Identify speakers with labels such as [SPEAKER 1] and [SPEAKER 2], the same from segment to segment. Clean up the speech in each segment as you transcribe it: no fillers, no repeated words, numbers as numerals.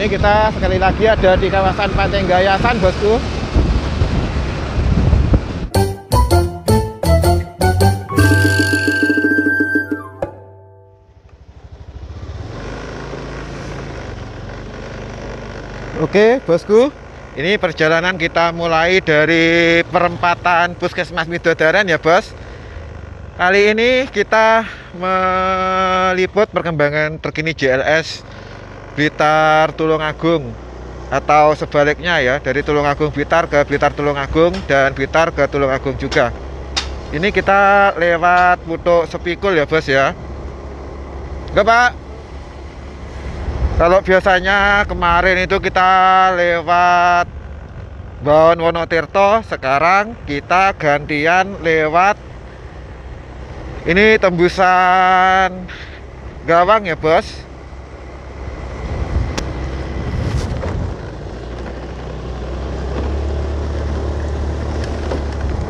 [SPEAKER 1] Ini kita sekali lagi ada di kawasan Pantai Gayasan, bosku. Oke, bosku. Ini perjalanan kita mulai dari perempatan Puskesmas Midodaran ya, bos. Kali ini kita meliput perkembangan terkini JLS Blitar Tulungagung, atau sebaliknya ya, dari Tulungagung Blitar ke Blitar Tulungagung dan Blitar ke Tulungagung juga. Ini kita lewat Putuk Sepikul ya, bos ya. Enggak, Pak. Kalau biasanya kemarin itu kita lewat Baon Wonotirto, sekarang kita gantian lewat ini tembusan Gawang ya, bos.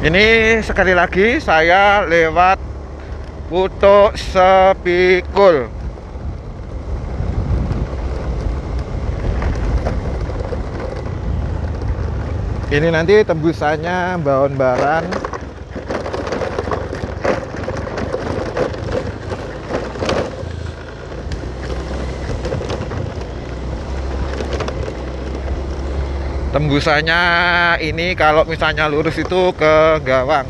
[SPEAKER 1] Ini sekali lagi saya lewat Putuk Sepikul. Ini nanti tembusannya Baon Baran. Tembusannya ini kalau misalnya lurus itu ke Gawang.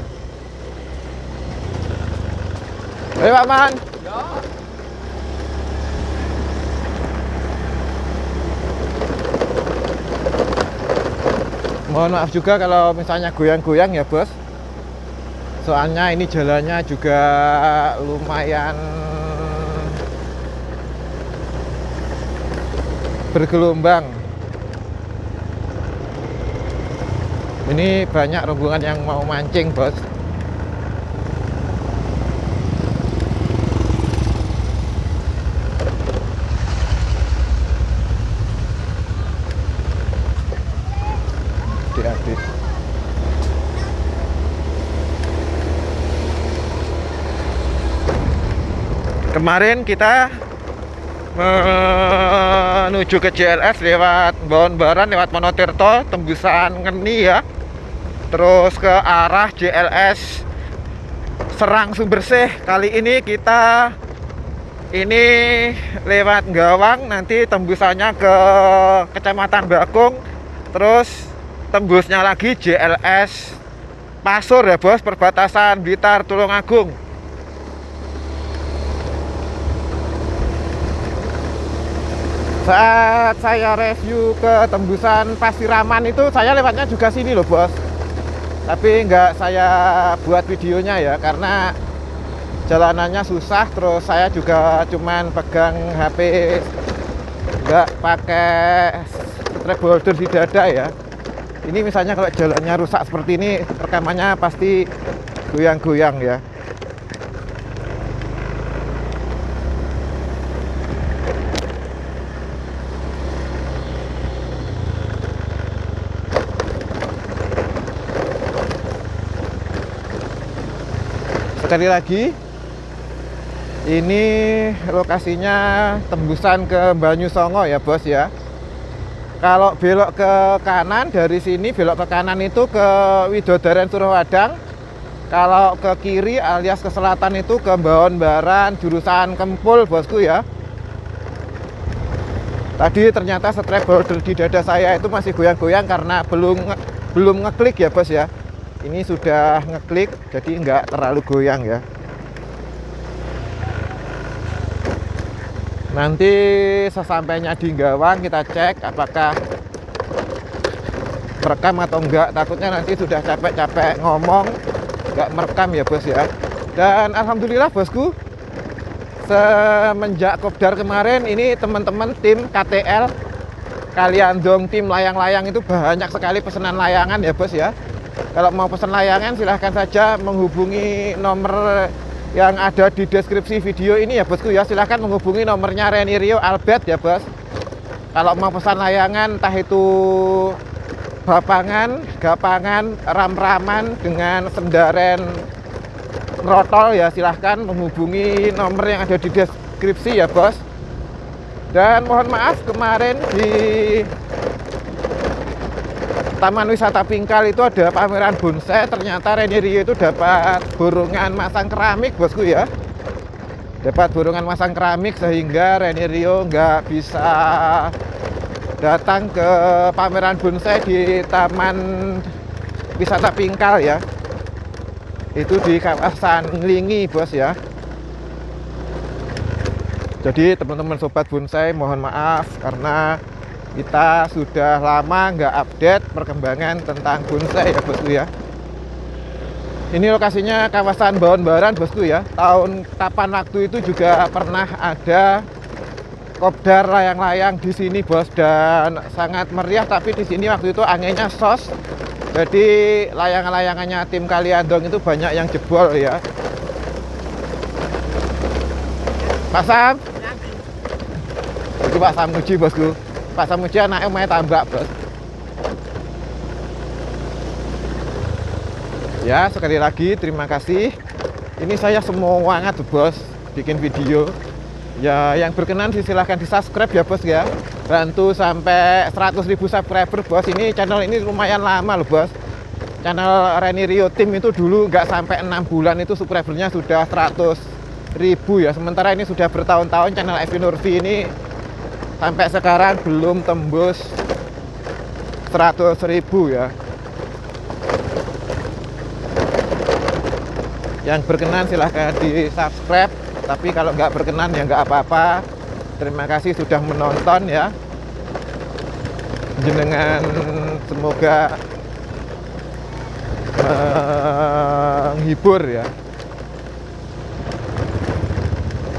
[SPEAKER 1] Hei, Pak Man. Ya. Mohon maaf juga kalau misalnya goyang-goyang ya, bos. Soalnya ini jalannya juga lumayan bergelombang. Ini banyak rombongan yang mau mancing, bos. Habis. Kemarin kita menuju ke JLS lewat Baon Baran, lewat Wonotirto, tembusan Ngeni ya, terus ke arah JLS Serang Sumbersih. Kali ini kita lewat Gawang, nanti tembusannya ke Kecamatan Bakung, terus tembusnya lagi JLS Pasur ya, bos, perbatasan Blitar Tulungagung. Saat saya review ke tembusan Pasiraman itu saya lewatnya juga sini loh, bos. Tapi nggak saya buat videonya ya, karena jalanannya susah. Terus saya juga cuman pegang HP, nggak pakai strap holder di dada ya. Ini misalnya kalau jalannya rusak seperti ini, rekamannya pasti goyang-goyang ya. Sekali lagi, ini lokasinya tembusan ke Banyusongo ya, bos ya. Kalau belok ke kanan, dari sini belok ke kanan itu ke Widodaran Surowadang. Kalau ke kiri alias ke selatan itu ke Baon Baran jurusan Kempul, bosku ya. Tadi ternyata strap holder di dada saya itu masih goyang-goyang karena belum ngeklik ya, bos ya. Ini sudah ngeklik, jadi nggak terlalu goyang ya. Nanti sesampainya di Gawang kita cek apakah merekam atau enggak. Takutnya nanti sudah capek-capek ngomong nggak merekam ya, bos ya. Dan alhamdulillah, bosku, semenjak kopdar kemarin ini teman-teman tim KTL kalian dong, tim layang-layang itu banyak sekali pesanan layangan ya, bos ya. Kalau mau pesan layangan silahkan saja menghubungi nomor yang ada di deskripsi video ini ya, bosku ya. Silahkan menghubungi nomornya Reni Rio Albert ya, bos. Kalau mau pesan layangan, entah itu bapangan, gapangan, ram-raman dengan sendaren rotol ya, silahkan menghubungi nomor yang ada di deskripsi ya, bos. Dan mohon maaf kemarin di Taman Wisata Pingkal itu ada pameran bonsai, ternyata Reni Rio itu dapat borongan masang keramik bosku ya. Dapat borongan masang keramik sehingga Reni Rio nggak bisa datang ke pameran bonsai di Taman Wisata Pingkal ya. Itu di kawasan Lingi bos ya. Jadi teman-teman sobat bonsai mohon maaf karena kita sudah lama nggak update perkembangan tentang bonsai ya bosku ya. Ini lokasinya kawasan Bawon Baran bosku ya. Kapan waktu itu juga pernah ada kopdar layang-layang di sini bos, dan sangat meriah, tapi di sini waktu itu anginnya sos. Jadi layang-layangannya tim Kaliandong itu banyak yang jebol ya. Pak Sam. Itu Pak Samuji bosku. Pak Samuji anaknya main tambak bos. Ya sekali lagi terima kasih. Ini saya semangat bos bikin video. Ya yang berkenan silahkan di subscribe ya bos ya. Bantu sampai 100.000 subscriber bos. Ini channel ini lumayan lama loh bos. Channel Reni Rio Team itu dulu nggak sampai 6 bulan itu subscribernya sudah 100.000 ya. Sementara ini sudah bertahun-tahun channel Evi Nurfi ini sampai sekarang belum tembus 100.000 ya. Yang berkenan silahkan di subscribe, tapi kalau nggak berkenan ya nggak apa-apa. Terima kasih sudah menonton ya. Jenengan semoga menghibur ya,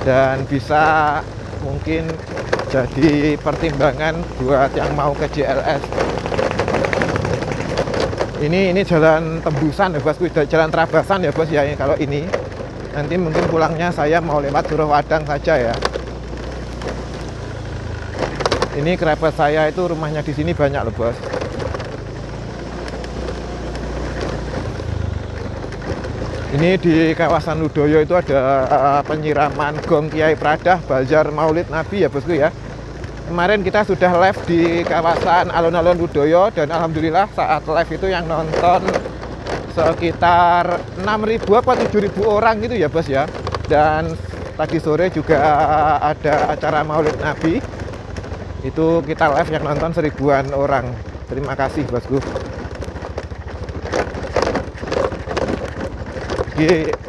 [SPEAKER 1] dan bisa mungkin jadi pertimbangan buat yang mau ke JLS. Ini jalan tembusan ya bosku, jalan terabasan ya bos ya. Kalau ini nanti mungkin pulangnya saya mau lewat Surowadang saja ya. Ini kerabat saya itu rumahnya di sini banyak loh bos. Ini di kawasan Ludoyo itu ada penyiraman gong Kiai Pradah Bazar Maulid Nabi ya bosku ya. Kemarin kita sudah live di kawasan alun-alun Ludoyo, dan alhamdulillah saat live itu yang nonton sekitar 6.000 apa 7.000 orang gitu ya bos ya. Dan tadi sore juga ada acara Maulid Nabi. Itu kita live yang nonton 1000-an orang. Terima kasih bosku.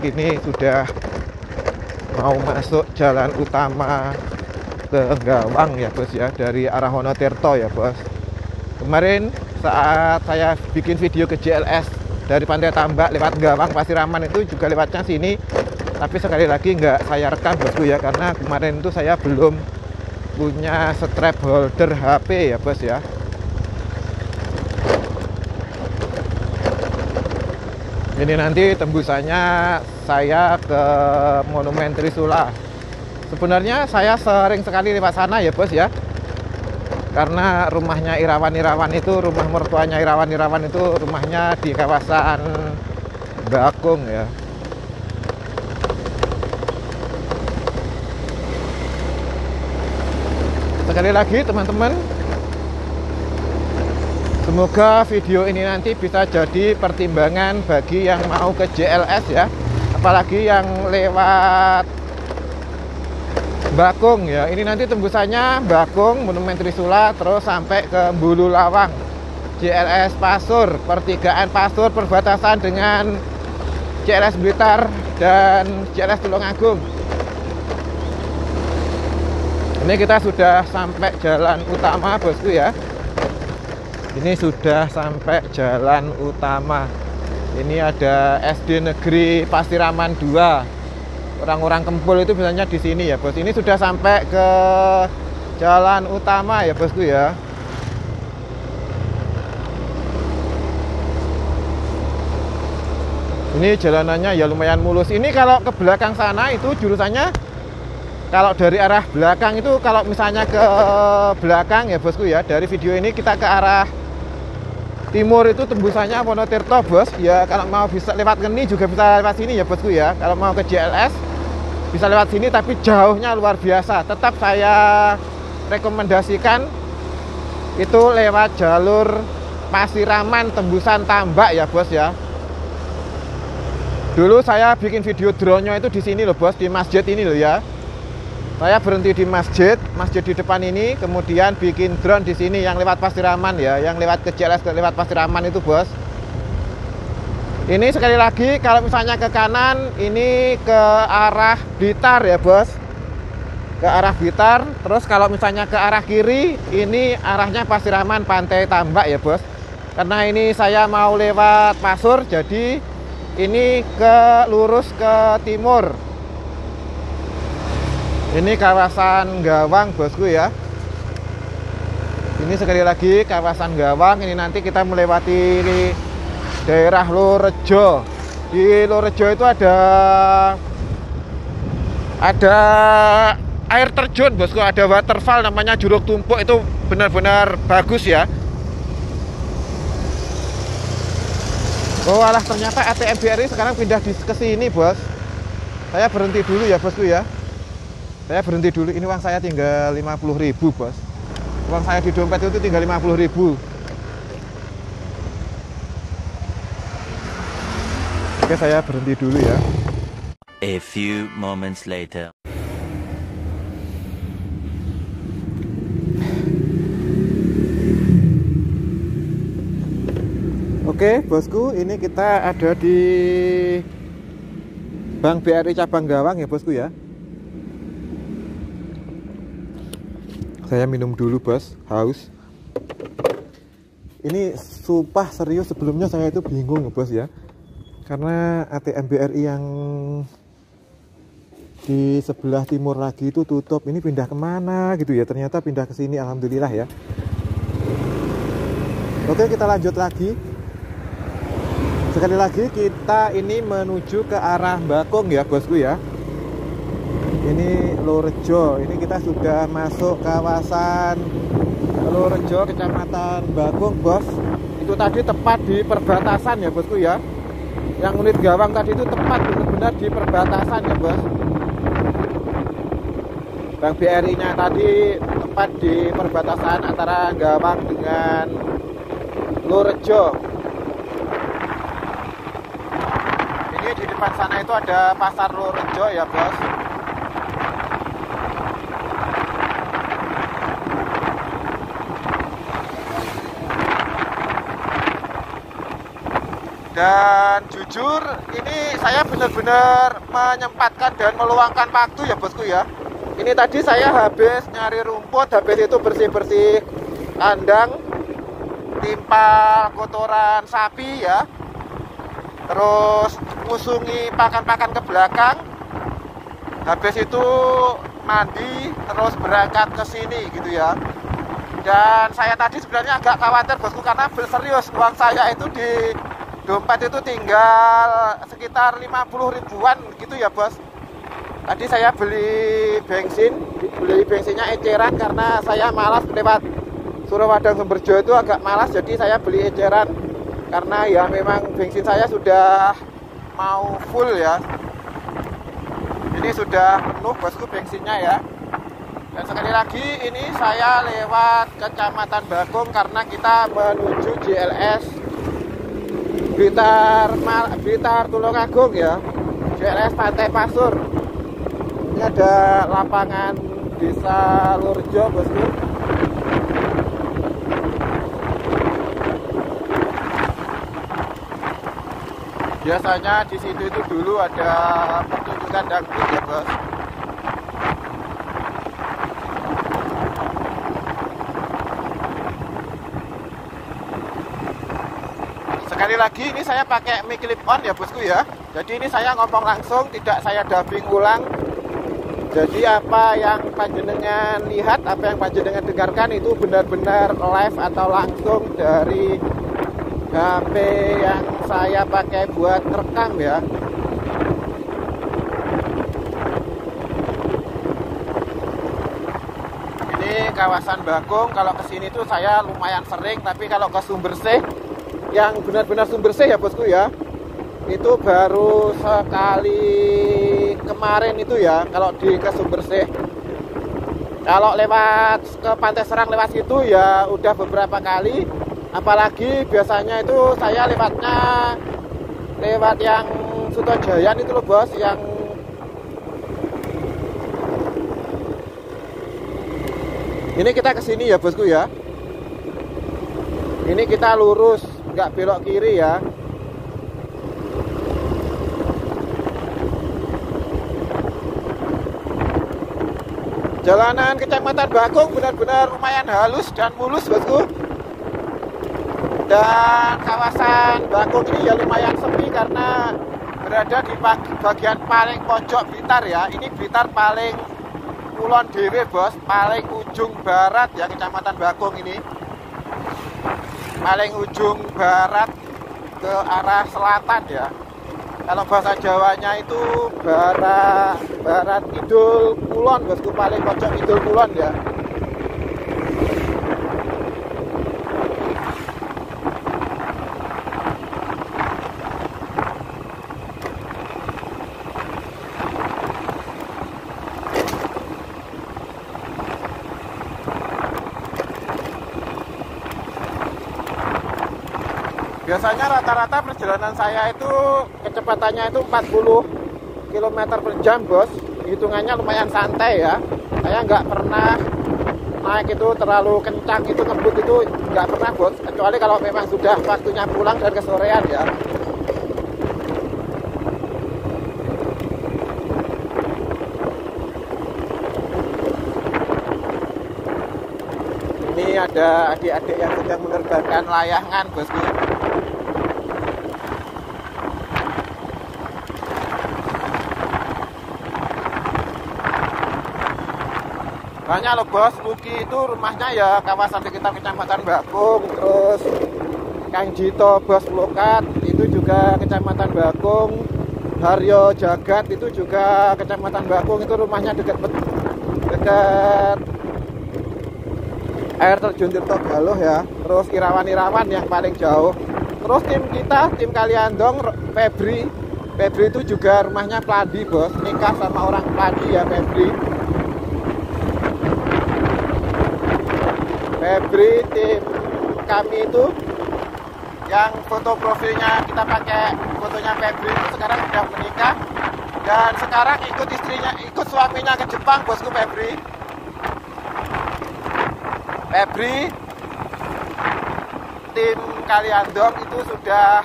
[SPEAKER 1] Ini sudah mau masuk jalan utama ke Gawang ya bos ya, dari arah Wonotirto ya bos. Kemarin saat saya bikin video ke JLS dari Pantai Tambak lewat Gawang Pasiraman itu juga lewatnya sini, tapi sekali lagi nggak saya rekam bosku ya, karena kemarin itu saya belum punya strap holder HP ya bos ya. Ini nanti tembusannya saya ke Monumen Trisula. Sebenarnya saya sering sekali lewat sana ya bos ya, karena rumahnya Irawan itu, rumah mertuanya Irawan itu rumahnya di kawasan Bakung ya. Sekali lagi teman-teman, semoga video ini nanti bisa jadi pertimbangan bagi yang mau ke JLS ya, apalagi yang lewat Bakung ya. Ini nanti tembusannya Bakung, Monumen Trisula, terus sampai ke Bulu Lawang, JLS Pasur, pertigaan Pasur perbatasan dengan JLS Blitar dan JLS Tulungagung. Ini kita sudah sampai jalan utama bosku ya. Ini sudah sampai jalan utama. Ini ada SD Negeri Pasiraman 2. Orang-orang Kempul itu biasanya di sini ya bos. Ini sudah sampai ke jalan utama ya bosku ya. Ini jalanannya ya lumayan mulus. Ini kalau ke belakang sana itu jurusannya, kalau dari arah belakang itu, kalau misalnya ke belakang ya bosku ya, dari video ini kita ke arah timur itu tembusannya Wonotirto bos ya. Kalau mau bisa lewat Ngeni juga bisa lewat sini ya bosku ya. Kalau mau ke JLS bisa lewat sini, tapi jauhnya luar biasa. Tetap saya rekomendasikan itu lewat jalur Pasiraman tembusan Tambak ya bos ya. Dulu saya bikin video drone-nya itu di sini loh bos, di masjid ini loh ya. Saya berhenti di masjid di depan ini, kemudian bikin drone di sini yang lewat Pasiraman ya, yang lewat ke JLS lewat Pasiraman itu bos. Ini sekali lagi kalau misalnya ke kanan ini ke arah Blitar ya bos, ke arah Blitar. Terus kalau misalnya ke arah kiri ini arahnya Pasiraman Pantai Tambak ya bos. Karena ini saya mau lewat Pasur, jadi ini lurus ke timur. Ini kawasan Gawang bosku ya. Ini sekali lagi kawasan Gawang. Ini nanti kita melewati daerah Lorejo. Di Lorejo itu ada air terjun bosku, ada waterfall namanya Juruk Tumpuk, itu benar-benar bagus ya. Oh alah, ternyata ATM BRI sekarang pindah ke sini bos. Saya berhenti dulu ya bosku ya. Saya berhenti dulu, ini uang saya tinggal 50.000 bos. Uang saya di dompet itu tinggal 50.000. Oke, saya berhenti dulu ya.
[SPEAKER 2] A few moments later.
[SPEAKER 1] Oke bosku, ini kita ada di Bank BRI Cabang Gawang ya bosku ya. Saya minum dulu bos, haus. Ini sumpah serius, sebelumnya saya itu bingung bos ya. Karena ATM BRI yang di sebelah timur lagi itu tutup. Ini pindah kemana gitu ya, ternyata pindah ke sini, alhamdulillah ya. Oke, kita lanjut lagi. Sekali lagi kita ini menuju ke arah Bakung ya bosku ya. Ini Lorejo. Ini kita sudah masuk kawasan Lorejo, Kecamatan Bakung bos. Itu tadi tepat di perbatasan ya bosku ya. Yang unit Gawang tadi itu tepat benar-benar di perbatasan ya bos. Bank BRI-nya tadi tepat di perbatasan antara Gawang dengan Lorejo. Di depan sana itu ada pasar Lorejo ya bos. Dan jujur ini saya benar-benar menyempatkan dan meluangkan waktu ya bosku ya. Ini tadi saya habis nyari rumput, habis itu bersih-bersih kandang, timpal kotoran sapi ya, terus ngusungi pakan-pakan ke belakang, habis itu mandi, terus berangkat ke sini gitu ya. Dan saya tadi sebenarnya agak khawatir bosku, karena serius uang saya itu di dompet itu tinggal sekitar 50 ribuan gitu ya bos. Tadi saya beli bensinnya eceran karena saya malas lewat Surowadang Sumberjo, itu agak malas, jadi saya beli eceran karena ya memang bensin saya sudah mau full ya. Ini sudah penuh bosku bensinnya ya. Dan sekali lagi ini saya lewat Kecamatan Bakung karena kita menuju JLS Blitar Tulungagung ya, JLS Pantai Pasur. Ini ada lapangan Desa Lorejo bosku. Biasanya di situ itu dulu ada pertunjukan dangdut ya bos. Sekali lagi ini saya pakai mic clip on ya bosku ya. Jadi ini saya ngomong langsung, tidak saya dubbing ulang. Jadi apa yang panjenengan lihat, apa yang panjenengan dengarkan itu benar-benar live atau langsung dari HP yang saya pakai buat rekam ya. Ini kawasan Bakung, kalau kesini tuh saya lumayan sering, tapi kalau ke Sumbersih, yang benar-benar Sumbersih ya bosku ya, itu baru sekali kemarin itu ya, kalau ke Sumbersih. Kalau lewat ke Pantai Serang lewat situ ya udah beberapa kali. Apalagi biasanya itu saya lewatnya lewat yang Sutojayan itu loh bos, yang ini kita kesini ya bosku ya. Ini kita lurus, nggak belok kiri ya. Jalanan Kecamatan Bakung benar-benar lumayan halus dan mulus bosku. Dan kawasan Bakung ini ya lumayan sepi karena berada di bagian paling pojok Blitar ya. Ini Blitar paling kulon dewe bos, paling ujung barat ya Kecamatan Bakung ini. Paling ujung barat ke arah selatan ya. Kalau bahasa Jawanya itu barat kidul kulon bosku, paling pojok kidul kulon ya. Biasanya rata-rata perjalanan saya itu kecepatannya itu 40 km per jam bos. Hitungannya lumayan santai ya. Saya nggak pernah naik itu terlalu kencang, itu ngebut itu nggak pernah bos. Kecuali kalau memang sudah waktunya pulang dan kesorean ya. Ini ada adik-adik yang sedang menerbangkan layangan bosku. Banyak loh bos, Luki itu rumahnya ya kawasan sekitar Kecamatan Bakung. Terus Kang Jito Bos Lokat itu juga Kecamatan Bakung. Haryo Jagat itu juga Kecamatan Bakung, itu rumahnya dekat air terjun Tirto Galuh ya. Terus Irawan-Irawan yang paling jauh. Terus tim kita, tim Kaliandong, Febri itu juga rumahnya Pladi bos, nikah sama orang Pladi ya Febri. Tim kami itu yang foto profilnya kita pakai fotonya Febri itu sekarang sudah menikah dan sekarang ikut suaminya ke Jepang bosku. Febri tim Kaliandong itu sudah,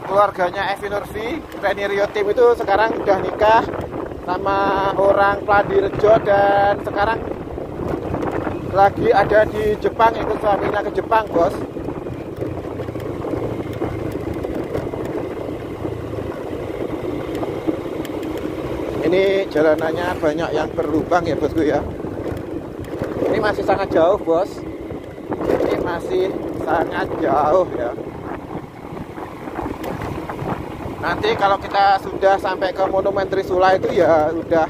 [SPEAKER 1] keluarganya Evi Nurfi, Reni Rio tim itu sekarang sudah nikah sama orang Pladi Rejo dan sekarang lagi ada di Jepang, ikut suaminya ke Jepang bos. Ini jalanannya banyak yang berlubang ya bosku ya. Ini masih sangat jauh bos. Ini masih sangat jauh ya. Nanti kalau kita sudah sampai ke Monumen Trisula itu ya udah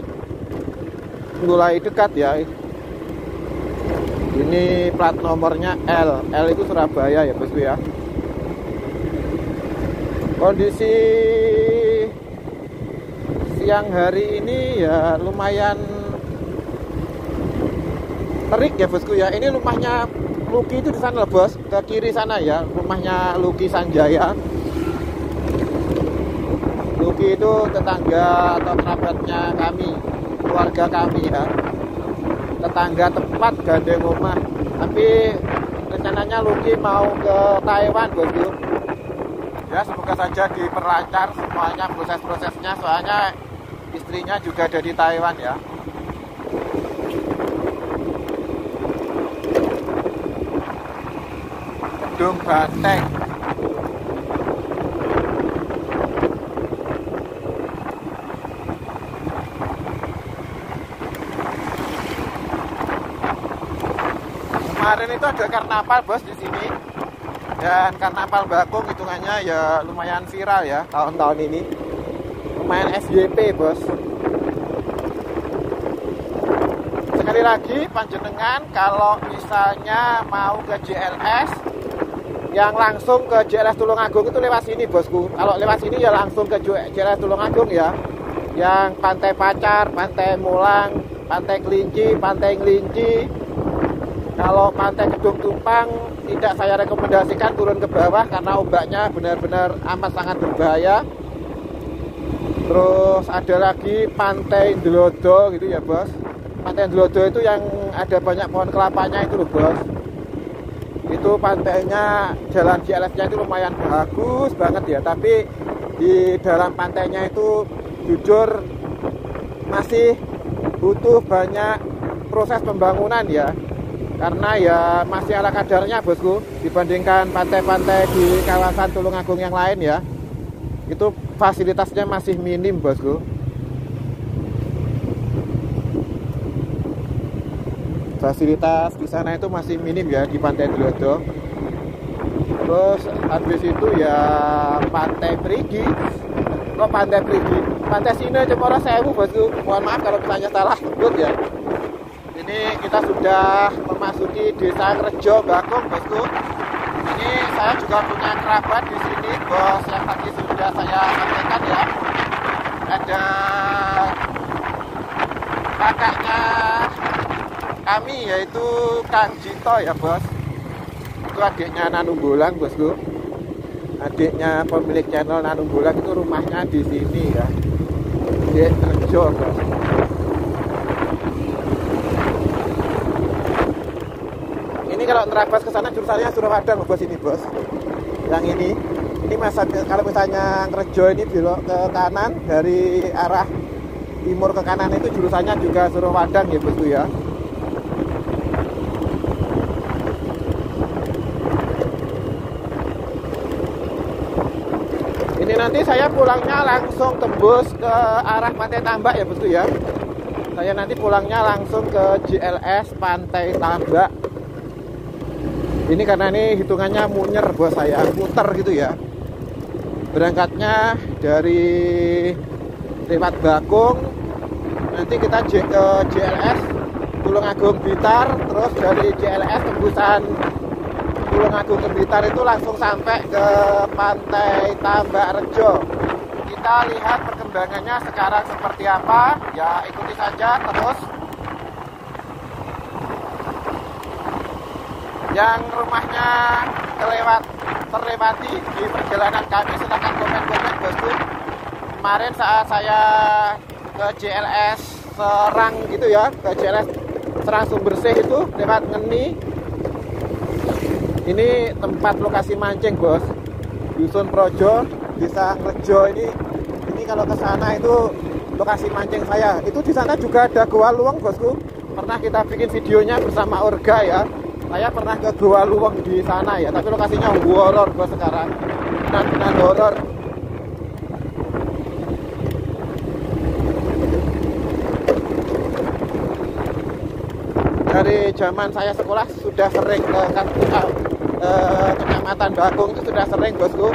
[SPEAKER 1] mulai dekat ya. Ini plat nomornya L itu Surabaya ya bosku ya. Kondisi siang hari ini ya lumayan terik ya bosku ya. Ini rumahnya Luki itu di sana loh bos, ke kiri sana ya, rumahnya Luki Sanjaya. Luki itu tetangga atau kerabatnya kami, keluarga kami ya. Tetangga tempat gandeng rumah, tapi rencananya Luki mau ke Taiwan bosku ya. Semoga saja diperlancar semuanya proses-prosesnya, soalnya istrinya juga ada di Taiwan ya. Gedung Banteng. Kemarin itu ada karnaval bos di sini, dan karnaval Bakung hitungannya ya lumayan viral ya tahun-tahun ini, lumayan FYP bos. Sekali lagi panjenengan kalau misalnya mau ke JLS, yang langsung ke JLS Tulungagung itu lewat sini bosku. Kalau lewat sini ya langsung ke JLS Tulungagung ya, yang Pantai Pacar, Pantai Mulang, Pantai Kelinci, Pantai Nglinci. Kalau Pantai Gedung Tumpang tidak saya rekomendasikan turun ke bawah karena ombaknya benar-benar amat sangat berbahaya. Terus ada lagi Pantai Ndlodo gitu ya bos. Pantai Ndlodo itu yang ada banyak pohon kelapanya itu loh bos. Itu pantainya, jalan GLS-nya itu lumayan bagus banget ya. Tapi di dalam pantainya itu jujur masih butuh banyak proses pembangunan ya. Karena ya masih ala kadarnya bosku dibandingkan pantai-pantai di kawasan Tulungagung yang lain ya. Itu fasilitasnya masih minim bosku. Fasilitas di sana itu masih minim ya di Pantai Ndlodo. Terus habis itu ya Pantai Perigi. Kok Pantai Perigi? Pantai Sine Cemoro Sewu bosku. Mohon maaf kalau misalnya salah sebut ya. Ini kita sudah memasuki Desa Ngrejo Bakung bosku. Ini saya juga punya kerabat di sini bos, yang tadi sudah saya sampaikan ya. Ada kakaknya kami yaitu Kang Jito ya bos. Itu adiknya Nanung Bulang bosku. Adiknya pemilik channel Nanung Bulang itu rumahnya di sini ya. Di Ngrejo bos. Ini kalau nerabas ke sana jurusannya Surowadang bos ini bos. Yang ini masa kalau misalnya Ngrejo ini belok ke kanan dari arah timur ke kanan itu jurusannya juga Surowadang ya bosku ya. Ini nanti saya pulangnya langsung tembus ke arah Pantai Tambak ya bosku ya. Saya nanti pulangnya langsung ke GLS Pantai Tambak. Ini karena ini hitungannya munyer bos, saya muter gitu ya. Berangkatnya dari lewat Bakung, nanti kita ke GLS Tulungagung Blitar, terus dari GLS tembusan Tulungagung ke Blitar itu langsung sampai ke Pantai Tambak Rejo. Kita lihat perkembangannya sekarang seperti apa, ya ikuti saja terus. Yang rumahnya terlewati di perjalanan kami silahkan komen-komen bosku. Kemarin saat saya ke JLS Serang gitu ya, ke JLS Serang Sumbersih itu lewat Ngeni. Ini tempat lokasi mancing bos, Dusun Projo, Desa Ngrejo ini kalau ke sana itu lokasi mancing saya. Itu di sana juga ada Goa Luweng bosku. Pernah kita bikin videonya bersama Orga ya. Saya pernah ke Goa Luweng di sana ya, tapi lokasinya horor bos sekarang. Benar-benar horor. Dari zaman saya sekolah sudah sering ke Kecamatan Bakung itu sudah sering bosku.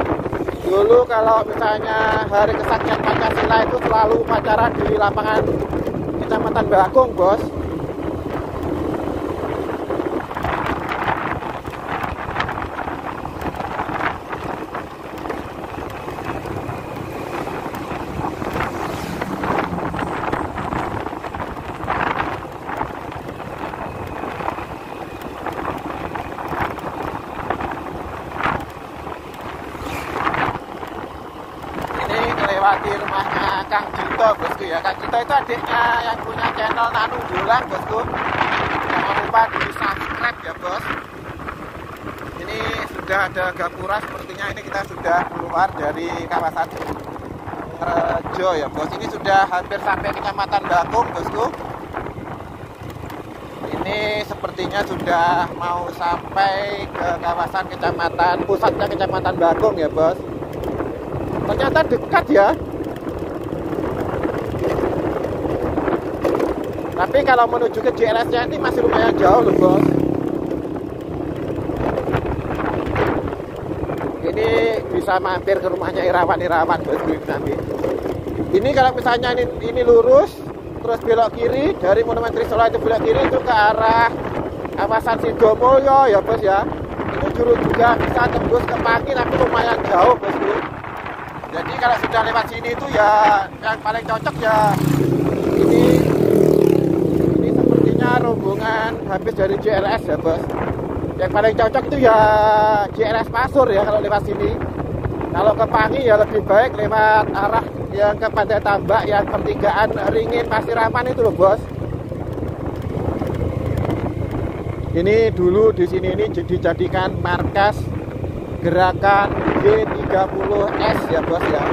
[SPEAKER 1] Dulu kalau misalnya hari kesaktian Pancasila itu selalu upacara di lapangan Kecamatan Bakung bos. Melewati rumahnya Kang Jito bosku ya. Kang Jito itu adiknya yang punya channel Nanung Bulang bosku. Jangan lupa di subscribe ya bos. Ini sudah ada gapura, sepertinya ini kita sudah keluar dari kawasan Ngrejo ya bos. Ini sudah hampir sampai Kecamatan Bakung bosku. Ini sepertinya sudah mau sampai ke kawasan kecamatan, pusatnya Kecamatan Bakung ya bos. Ternyata dekat ya. Tapi kalau menuju ke GLS-nya ini masih lumayan jauh loh bos. Ini bisa mampir ke rumahnya Irawan bosku nanti. Ini kalau misalnya ini lurus terus belok kiri dari Monumen Trisula itu belok kiri itu ke arah kawasan Sidomulyo ya bos ya. Itu juga bisa tembus ke Pangki tapi lumayan jauh bosku. Jadi kalau sudah lewat sini itu ya yang paling cocok ya ini misalkan habis dari JLS ya bos, yang paling cocok itu ya JLS Pasur ya kalau lewat sini. Kalau ke Pangi ya lebih baik lewat arah yang ke Pantai Tambak, yang pertigaan Ringin Pasiraman itu loh bos. Ini dulu di sini ini dijadikan markas gerakan G30S ya bos ya.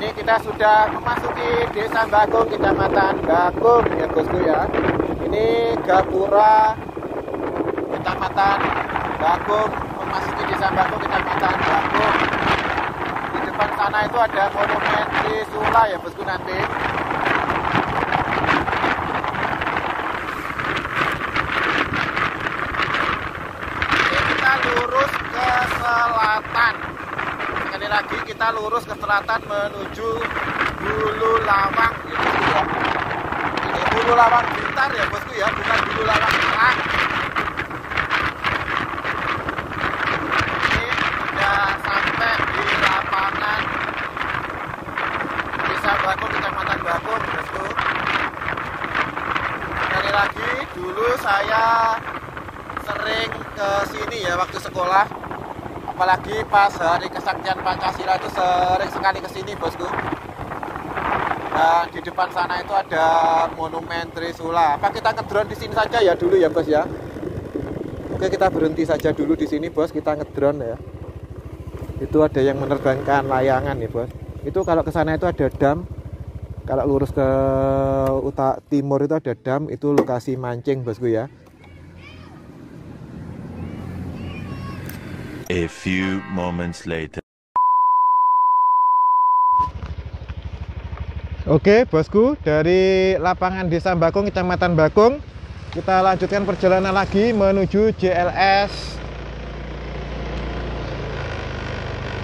[SPEAKER 1] Ini kita sudah memasuki Desa Bakung, Kecamatan Bakung ya bosku ya. Ini Gapura, Kecamatan Bakung, memasuki Desa Bakung, Kecamatan Bakung. Di depan sana itu ada monumen Trisula ya bosku nanti. Lurus ke selatan. Sekali lagi kita lurus ke selatan menuju Bulu Lawang gitu ya. Ini Bulu Lawang Blitar ya bosku ya, bukan Bulu Lawang Merak. Ini sudah sampai di lapangan Desa Bakung, Kecamatan Bakung bosku. Sekali lagi, dulu saya sering ke sini ya waktu sekolah, apalagi pas hari kesaktian Pancasila itu sering sekali ke sini bosku. Dan di depan sana itu ada monumen Trisula. Apa kita ngedrone di sini saja ya dulu ya bos ya? Oke, kita berhenti saja dulu di sini bos, kita ngedrone ya. Itu ada yang menerbangkan layangan nih bos. Itu kalau ke sana itu ada dam. Kalau lurus ke timur itu ada dam, itu lokasi mancing bosku ya.
[SPEAKER 2] A few moments later.
[SPEAKER 1] Oke bosku, dari lapangan Desa Bakung, Kecamatan Bakung, kita lanjutkan perjalanan lagi menuju JLS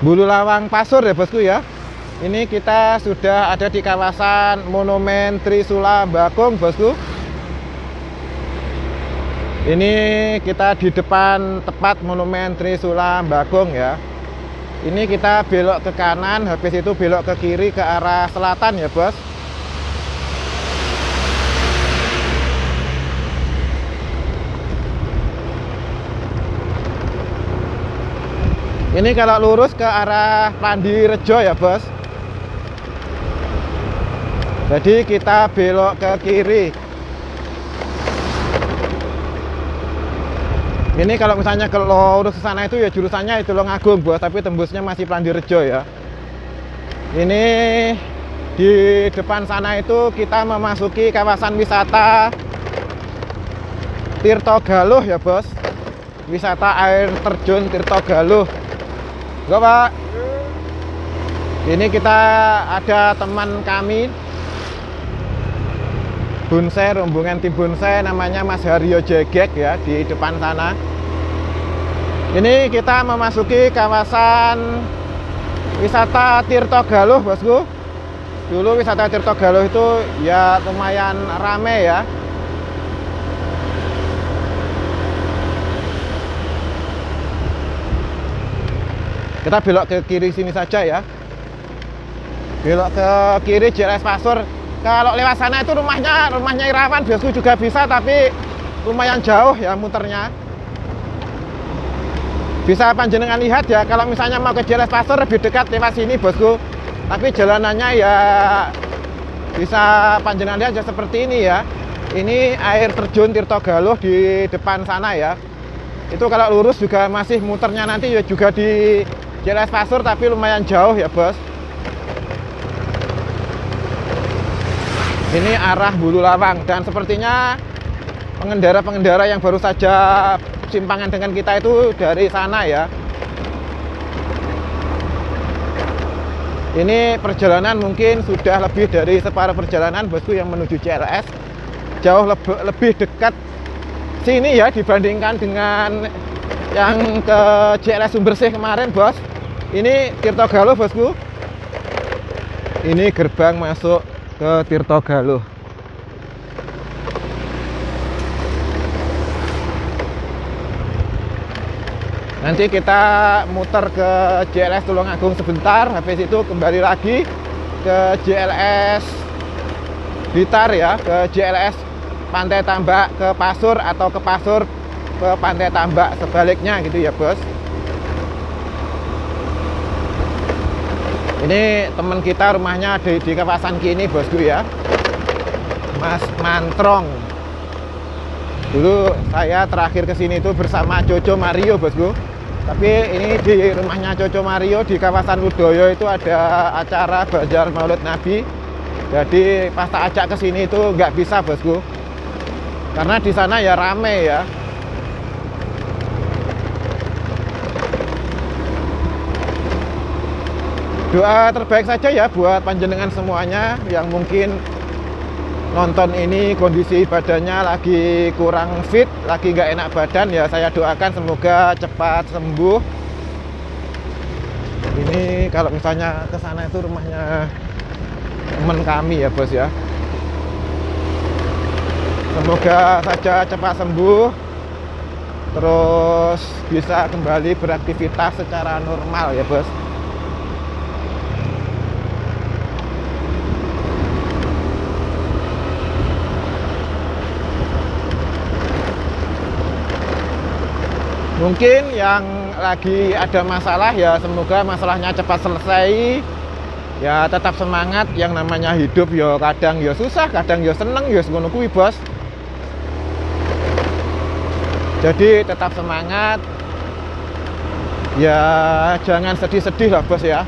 [SPEAKER 1] Bulu Lawang Pasur ya bosku ya. Ini kita sudah ada di kawasan Monumen Trisula Bakung bosku. Ini kita di depan tepat Monumen Trisula Bakung ya. Ini kita belok ke kanan, habis itu belok ke kiri ke arah selatan ya bos. Ini kalau lurus ke arah Pandirejo ya bos. Jadi kita belok ke kiri. Ini kalau misalnya ke lurus ke sana itu ya jurusannya itu Tulungagung bos, tapi tembusnya masih Pandirejo ya. Ini di depan sana itu kita memasuki kawasan wisata Tirto Galuh ya bos. Wisata air terjun Tirto Galuh. Enggak pak. Ini kita ada teman kami Bonsai, rombongan tim bonsai, namanya Mas Haryo Jegek ya, di depan sana. Ini kita memasuki kawasan wisata Tirto Galuh bosku. Dulu wisata Tirto Galuh itu ya lumayan rame ya. Kita belok ke kiri sini saja ya. Belok ke kiri JLS Pasur. Kalau lewat sana itu rumahnya Irawan bosku juga bisa, tapi lumayan jauh ya muternya. Bisa panjenengan lihat ya, kalau misalnya mau ke JLS Pasur lebih dekat lewat sini bosku. Tapi jalanannya ya bisa panjenengan lihat ya seperti ini ya. Ini air terjun Tirto Galuh di depan sana ya. Itu kalau lurus juga masih muternya nanti ya juga di JLS Pasur, tapi lumayan jauh ya bos. Ini arah Bulu Lawang, dan sepertinya pengendara-pengendara yang baru saja simpangan dengan kita itu dari sana ya. Ini perjalanan mungkin sudah lebih dari separuh perjalanan bosku yang menuju JLS. Jauh lebih dekat sini ya dibandingkan dengan yang ke JLS Sumbersih kemarin bos. Ini Tirto Galuh bosku. Ini gerbang masuk ke Tirto Galuh. Nanti kita muter ke JLS Tulungagung sebentar, habis itu kembali lagi ke JLS Blitar ya, ke JLS Pantai Tambak ke Pasur atau ke Pasur ke Pantai Tambak, sebaliknya gitu ya bos. Ini teman kita rumahnya di kawasan kini bosku ya, Mas Mantrong. Dulu saya terakhir kesini itu bersama Coco Mario bosku. Tapi ini di rumahnya Coco Mario di kawasan Ludoyo itu ada acara Bazar Maulid Nabi. Jadi pas tak ajak ke sini itu nggak bisa bosku, karena di sana ya rame ya. Doa terbaik saja ya buat panjenengan semuanya yang mungkin nonton ini kondisi badannya lagi kurang fit, lagi nggak enak badan ya. Saya doakan semoga cepat sembuh. Ini kalau misalnya ke sana itu rumahnya teman kami ya bos ya. Semoga saja cepat sembuh, terus bisa kembali beraktivitas secara normal ya bos. Mungkin yang lagi ada masalah ya semoga masalahnya cepat selesai. Ya tetap semangat, yang namanya hidup ya kadang ya susah, kadang ya seneng, ya ngono kuwi bos. Jadi tetap semangat. Ya jangan sedih-sedih lah bos ya.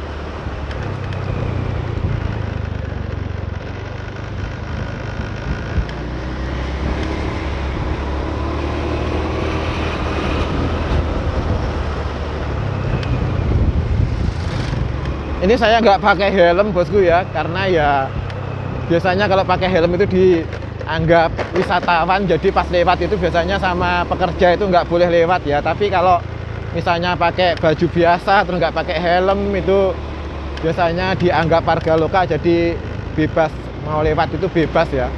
[SPEAKER 1] Ini saya nggak pakai helm bosku ya, karena ya biasanya kalau pakai helm itu dianggap wisatawan, jadi pas lewat itu biasanya sama pekerja itu nggak boleh lewat ya. Tapi kalau misalnya pakai baju biasa terus nggak pakai helm itu biasanya dianggap warga lokal, jadi bebas, mau lewat itu bebas ya.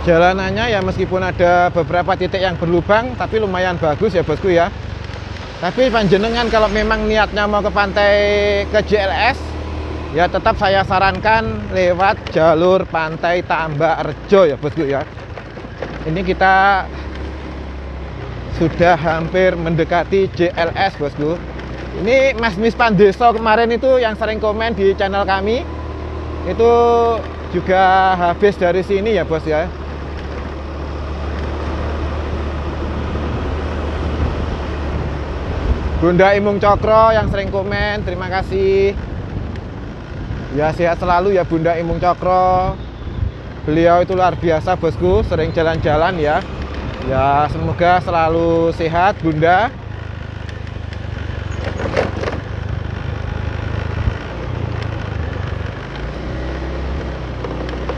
[SPEAKER 1] Jalanannya ya meskipun ada beberapa titik yang berlubang, tapi lumayan bagus ya bosku ya. Tapi panjenengan kalau memang niatnya mau ke pantai, ke JLS, ya tetap saya sarankan lewat jalur Pantai Tambak Rejo ya bosku ya. Ini kita sudah hampir mendekati JLS bosku. Ini Mas Mispan Deso kemarin itu yang sering komen di channel kami, itu juga habis dari sini ya bos ya. Bunda Imung Cokro yang sering komen, terima kasih. Ya sehat selalu ya Bunda Imung Cokro. Beliau itu luar biasa bosku, sering jalan-jalan ya. Ya semoga selalu sehat Bunda.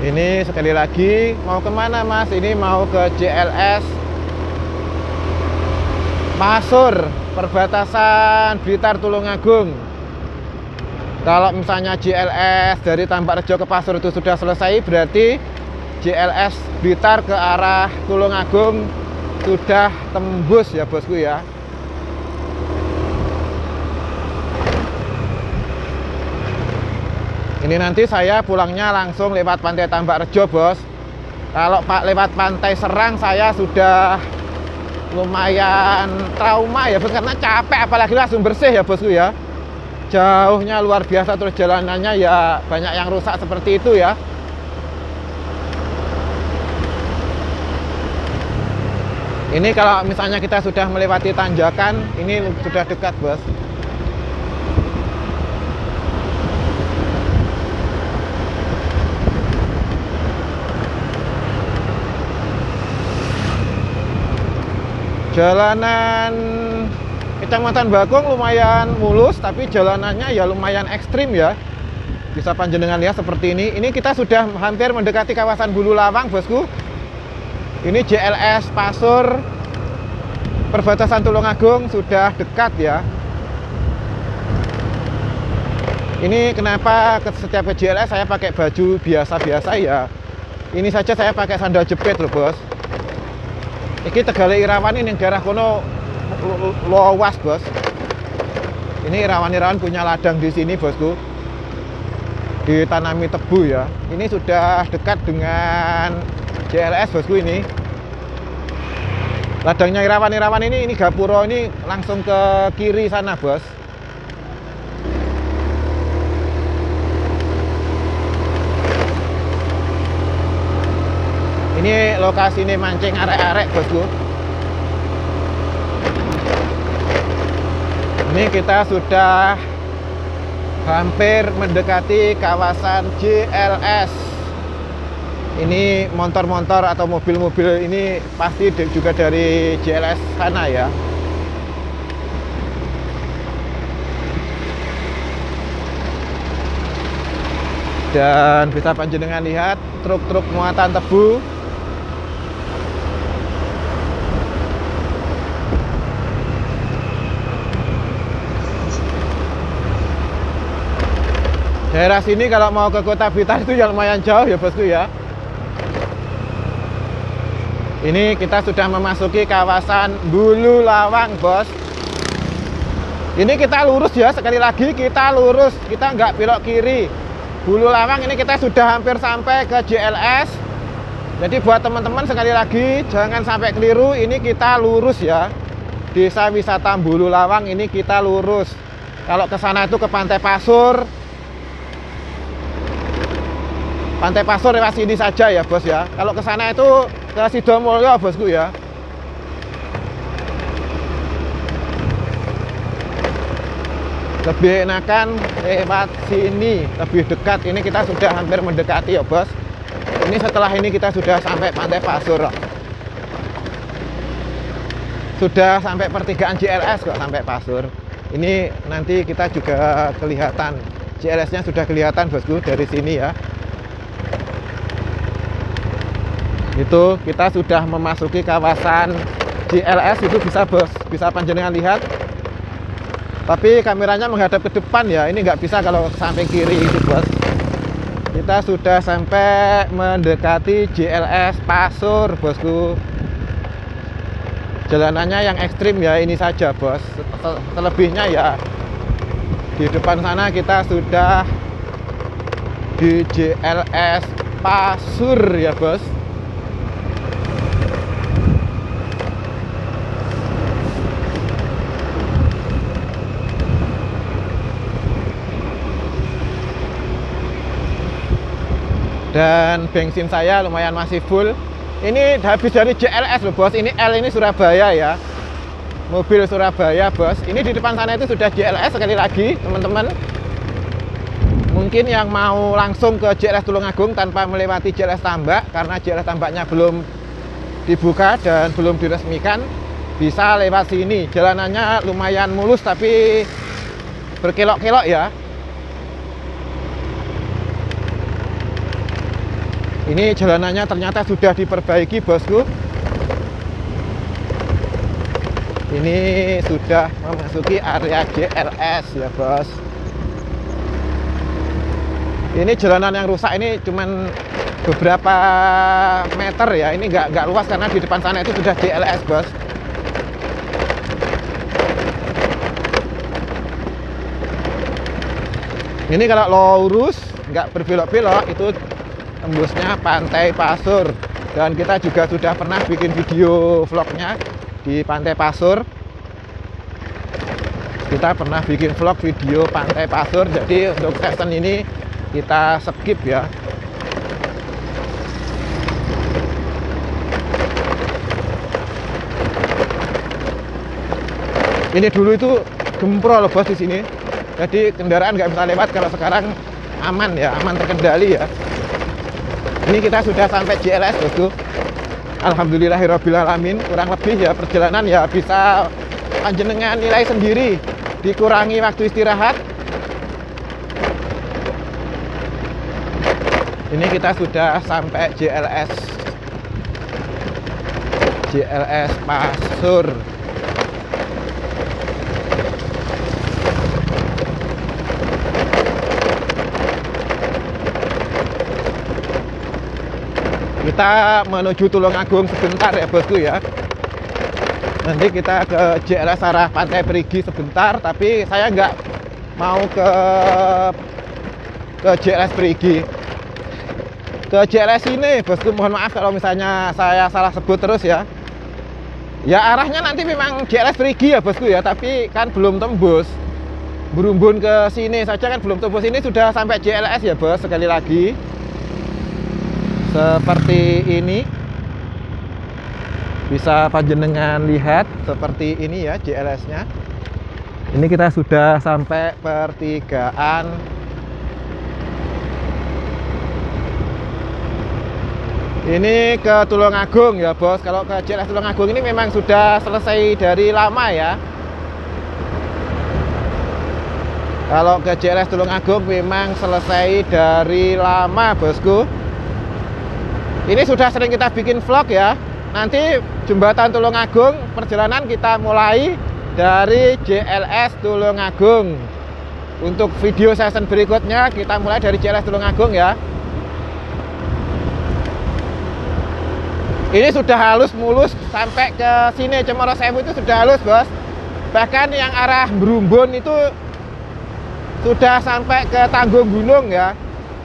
[SPEAKER 1] Ini sekali lagi mau kemana mas? Ini mau ke JLS Pasur, perbatasan Blitar Tulungagung. Kalau misalnya JLS dari Tambak Rejo ke Pasur itu sudah selesai, berarti JLS Blitar ke arah Tulungagung sudah tembus ya bosku ya. Ini nanti saya pulangnya langsung lewat Pantai Tambak Rejo bos. Kalau lewat Pantai Serang saya sudah lumayan trauma ya bos, karena capek, apalagi langsung bersih ya bosku ya. Jauhnya luar biasa, terus jalanannya ya banyak yang rusak seperti itu ya. Ini kalau misalnya kita sudah melewati tanjakan, ini sudah dekat bos. Jalanan Kecamatan Bakung lumayan mulus, tapi jalanannya ya lumayan ekstrim ya. Bisa panjenengan lihat seperti ini. Ini kita sudah hampir mendekati kawasan Bulu Lawang bosku. Ini JLS Pasur, perbatasan Tulungagung sudah dekat ya. Ini kenapa setiap ke JLS saya pakai baju biasa-biasa ya. Ini saja saya pakai sandal jepit loh bos. Ini Tegale Irawan ini daerah kono luas bos. Ini Irawan punya ladang di sini bosku. Ditanami tebu ya. Ini sudah dekat dengan JLS bosku ini. Ladangnya Irawan ini Gapuro ini langsung ke kiri sana bos. Ini lokasi ini mancing arek-arek bosku. Ini kita sudah hampir mendekati kawasan JLS. Ini motor-motor atau mobil-mobil ini pasti juga dari JLS sana ya. Dan bisa panjenengan lihat truk-truk muatan tebu. Daerah sini kalau mau ke Kota Blitar itu ya lumayan jauh ya bosku ya. Ini kita sudah memasuki kawasan Bulu Lawang bos. Ini kita lurus ya, sekali lagi kita lurus, kita nggak belok kiri. Bulu Lawang ini kita sudah hampir sampai ke JLS. Jadi buat teman-teman sekali lagi jangan sampai keliru, ini kita lurus ya. Desa wisata Bulu Lawang ini kita lurus. Kalau ke sana itu ke Pantai Pasur. Pantai Pasur lewat sini saja ya bos ya. Kalau ke sana itu ke Sidomulyo bosku ya. Lebih enakan lewat sini, lebih dekat. Ini kita sudah hampir mendekati ya bos. Ini setelah ini kita sudah sampai Pantai Pasur. Sudah sampai pertigaan JLS kok sampai Pasur. Ini nanti kita juga kelihatan JLS-nya sudah kelihatan bosku dari sini ya. Itu kita sudah memasuki kawasan JLS, itu bisa panjenengan lihat. Tapi kameranya menghadap ke depan ya, ini nggak bisa kalau sampai kiri itu bos. Kita sudah sampai mendekati JLS Pasur bosku. Jalanannya yang ekstrim ya ini saja bos. Selebihnya ya di depan sana kita sudah di JLS Pasur ya bos. Dan bensin saya lumayan masih full. Ini habis dari JLS loh bos. Ini L ini Surabaya ya. Mobil Surabaya bos. Ini di depan sana itu sudah JLS sekali lagi teman-teman. Mungkin yang mau langsung ke JLS Tulungagung tanpa melewati JLS Tambak, karena JLS Tambaknya belum dibuka dan belum diresmikan, bisa lewat sini. Jalanannya lumayan mulus tapi berkelok-kelok ya. Ini jalanannya ternyata sudah diperbaiki bosku. Ini sudah memasuki area JLS ya bos. Ini jalanan yang rusak ini cuman beberapa meter ya. Ini nggak luas karena di depan sana itu sudah JLS bos. Ini kalau lurus nggak berbelok-belok itu tembusnya Pantai Pasur. Dan kita juga sudah pernah bikin video vlognya di Pantai Pasur. Kita pernah bikin vlog video Pantai Pasur. Jadi untuk season ini kita skip ya. Ini dulu itu gempro loh bos di sini. Jadi kendaraan nggak bisa lewat. Kalau sekarang aman ya, aman terkendali ya. Ini kita sudah sampai JLS bosku. Alhamdulillahirrabbilalamin. Kurang lebih ya perjalanan ya bisa panjenengan nilai sendiri. Dikurangi waktu istirahat. Ini kita sudah sampai JLS Pasur. Kita menuju Tulungagung sebentar ya bosku ya. Nanti kita ke JLS arah Pantai Perigi sebentar, tapi saya nggak mau ke JLS Perigi. Ke JLS ini bosku, mohon maaf kalau misalnya saya salah sebut terus ya. Ya arahnya nanti memang JLS Perigi ya bosku ya, tapi kan belum tembus. Berumbun ke sini saja kan belum tembus, ini sudah sampai JLS ya bos. Sekali lagi seperti ini, bisa panjenengan lihat seperti ini ya JLS nya. Ini kita sudah sampai pertigaan ini ke Tulungagung ya bos. Kalau ke JLS Tulungagung ini memang sudah selesai dari lama ya. Kalau ke JLS Tulungagung memang selesai dari lama bosku. Ini sudah sering kita bikin vlog ya. Nanti jembatan Tulungagung, perjalanan kita mulai dari JLS Tulungagung. Untuk video season berikutnya kita mulai dari JLS Tulungagung ya. Ini sudah halus mulus sampai ke sini Cemoro Sewu itu sudah halus bos. Bahkan yang arah Berumbun itu sudah sampai ke Tanggung Gunung ya.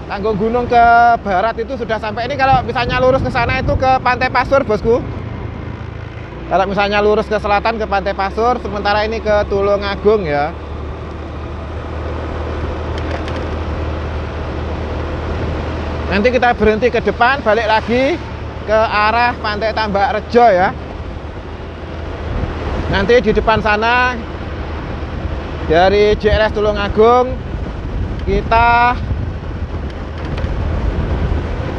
[SPEAKER 1] Tanggung Gunung ke barat itu sudah sampai. Ini kalau misalnya lurus ke sana itu ke Pantai Pasur bosku. Kalau misalnya lurus ke selatan ke Pantai Pasur, sementara ini ke Tulungagung ya. Nanti kita berhenti ke depan, balik lagi ke arah Pantai Tambak Rejo ya. Nanti di depan sana dari JLS Tulungagung kita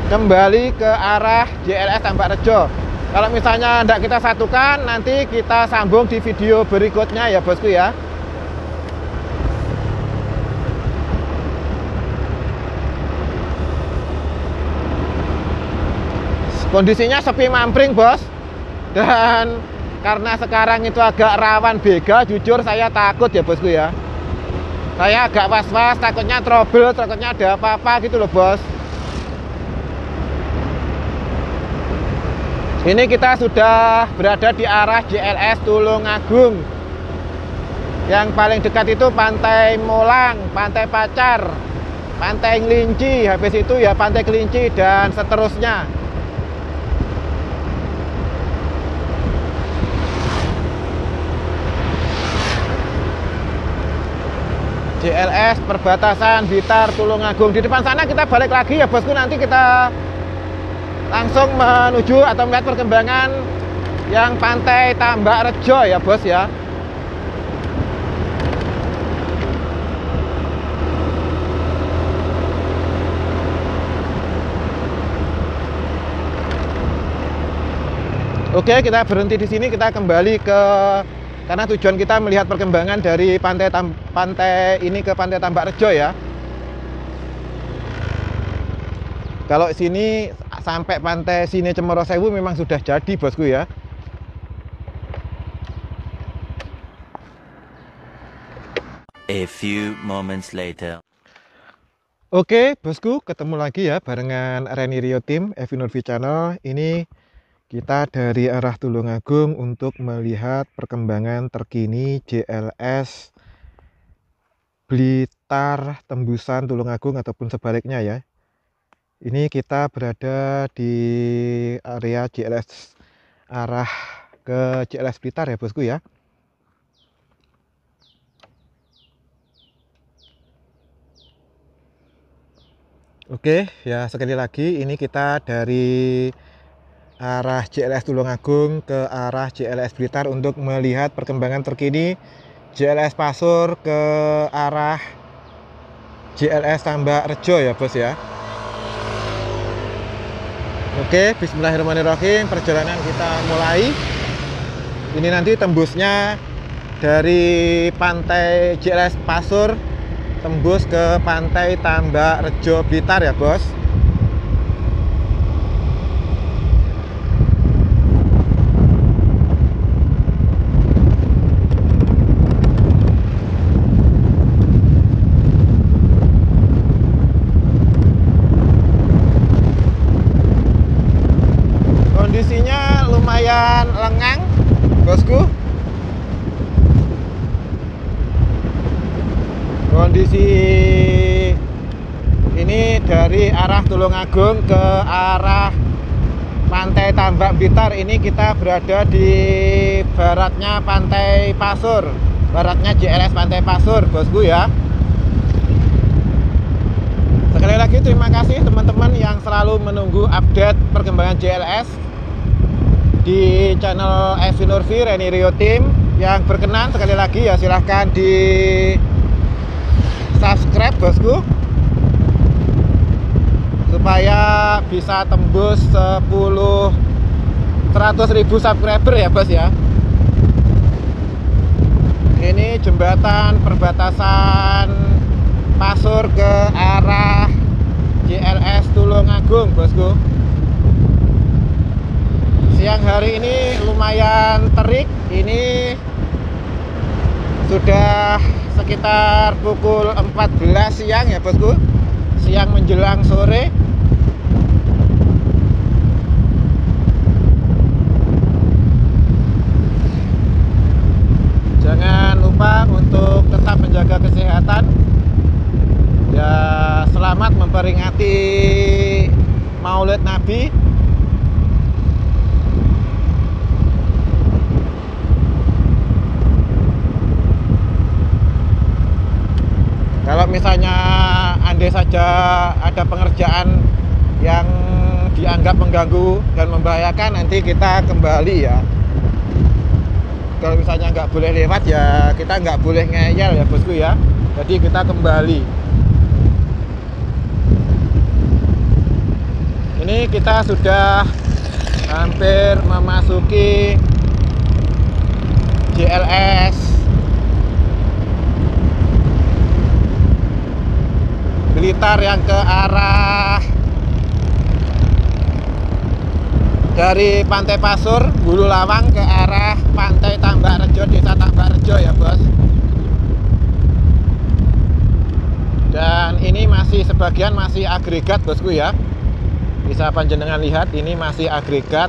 [SPEAKER 1] kembali ke arah JLS Tambak Rejo. Kalau misalnya tidak kita satukan, nanti kita sambung di video berikutnya ya bosku ya. Kondisinya sepi mampring bos. Dan karena sekarang itu agak rawan begal, jujur saya takut ya bosku ya. Saya agak was-was, takutnya trouble, takutnya ada apa-apa gitu loh bos. Ini kita sudah berada di arah JLS Tulungagung. Yang paling dekat itu Pantai Molang, Pantai Pacar, Pantai Kelinci, habis itu ya Pantai Kelinci dan seterusnya. JLS perbatasan Blitar Tulungagung. Di depan sana kita balik lagi ya bosku, nanti kita langsung menuju atau melihat perkembangan yang Pantai Tambak Rejo ya bos ya. Oke, kita berhenti di sini, kita kembali ke, karena tujuan kita melihat perkembangan dari pantai ini ke Pantai Tambak Rejo ya. Kalau sini sampai pantai sini Cemoro Sewu memang sudah jadi bosku ya.
[SPEAKER 2] A few moments later.
[SPEAKER 1] Oke bosku, ketemu lagi ya barengan Reni Rio Team Evinurvi Channel. Ini kita dari arah Tulungagung untuk melihat perkembangan terkini JLS Blitar tembusan Tulungagung ataupun sebaliknya ya. Ini kita berada di area JLS arah ke JLS Blitar ya bosku ya. Oke ya, sekali lagi ini kita dari arah JLS Tulungagung ke arah JLS Blitar untuk melihat perkembangan terkini JLS Pasur ke arah JLS Tambak Rejo ya bos ya. Oke, bismillahirrahmanirrahim, perjalanan kita mulai. Ini nanti tembusnya dari pantai JLS Pasur tembus ke Pantai Tambak Rejo Blitar ya bos. dari arah Tulungagung ke arah Pantai Tambak Blitar. Ini kita berada di baratnya Pantai Pasur, baratnya JLS Pantai Pasur, bosku ya. Sekali lagi terima kasih teman-teman yang selalu menunggu update perkembangan JLS di channel Evi Nurfi Reni Rio Team. Yang berkenan sekali lagi ya silahkan di subscribe bosku, supaya bisa tembus 100.000 subscriber ya bos ya. Ini jembatan perbatasan Pasur ke arah JLS Tulungagung bosku. Siang hari ini lumayan terik. Ini sudah sekitar pukul 14 siang ya bosku, siang menjelang sore. Jangan lupa untuk tetap menjaga kesehatan ya, selamat memperingati Maulid Nabi. Kalau misalnya andai saja ada pengerjaan yang dianggap mengganggu dan membahayakan, nanti kita kembali ya. Kalau misalnya nggak boleh lewat ya kita nggak boleh ngeyel ya bosku ya. Jadi kita kembali. Ini kita sudah hampir memasuki JLS Blitar yang ke arah dari Pantai Pasur, Hulu Lawang ke arah Pantai Tambak Rejo, Desa Tambak Rejo ya bos. Dan ini masih sebagian masih agregat bosku ya. Bisa panjenengan lihat ini masih agregat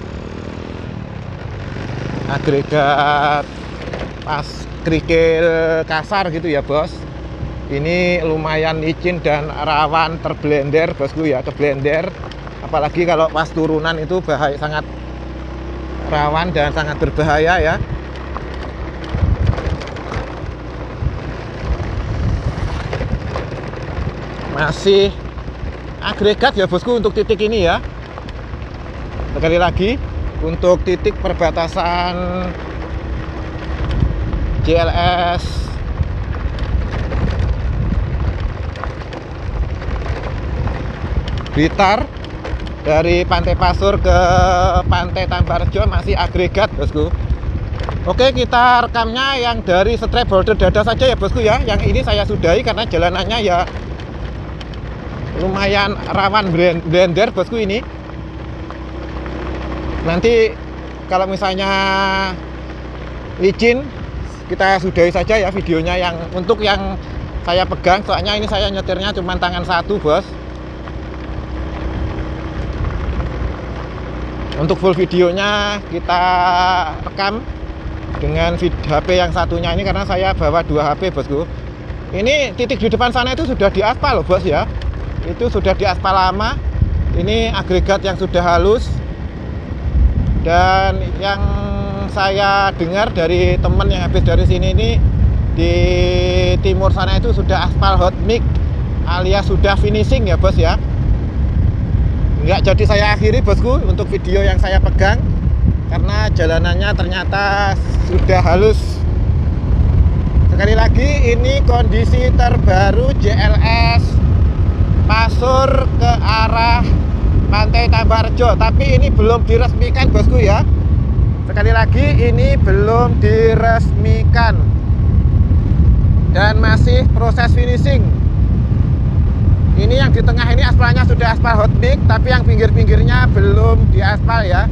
[SPEAKER 1] pas kerikil kasar gitu ya bos. Ini lumayan licin dan rawan terblender bosku ya, keblender. Apalagi kalau pas turunan itu bahaya, sangat rawan dan sangat berbahaya ya. Masih agregat ya bosku untuk titik ini ya. Sekali lagi untuk titik perbatasan JLS Blitar dari Pantai Pasur ke Pantai Tambak Rejo masih agregat bosku. Oke, kita rekamnya yang dari strap border dada saja ya bosku ya. Yang ini saya sudahi karena jalanannya ya lumayan rawan blender bosku ini. Nanti kalau misalnya licin kita sudahi saja ya videonya, yang untuk yang saya pegang, soalnya ini saya nyetirnya cuma tangan satu bos. Untuk full videonya kita rekam dengan HP yang satunya ini karena saya bawa 2 HP bosku. Ini titik di depan sana itu sudah diaspal loh bos ya. Itu sudah diaspal lama. Ini agregat yang sudah halus. Dan yang saya dengar dari teman yang habis dari sini ini, di timur sana itu sudah aspal hot mix alias sudah finishing ya bos ya. Enggak jadi saya akhiri bosku untuk video yang saya pegang karena jalanannya ternyata sudah halus. Sekali lagi ini kondisi terbaru JLS Pasur ke arah Pantai Tambak Rejo, tapi ini belum diresmikan bosku ya. Sekali lagi ini belum diresmikan dan masih proses finishing. Ini yang di tengah ini aspalnya sudah aspal hot mix, tapi yang pinggir-pinggirnya belum diaspal ya.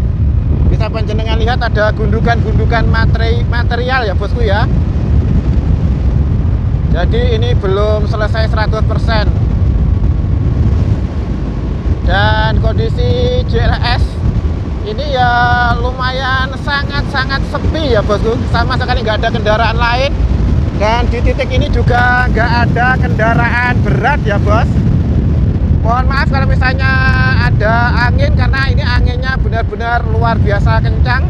[SPEAKER 1] Bisa panjenengan lihat ada gundukan-gundukan material ya bosku ya. Jadi ini belum selesai 100%. Dan kondisi JLS ini ya lumayan sangat-sangat sepi ya bosku. Sama sekali nggak ada kendaraan lain. Dan di titik ini juga nggak ada kendaraan berat ya bos. Mohon maaf kalau misalnya ada angin, karena ini anginnya benar-benar luar biasa kencang.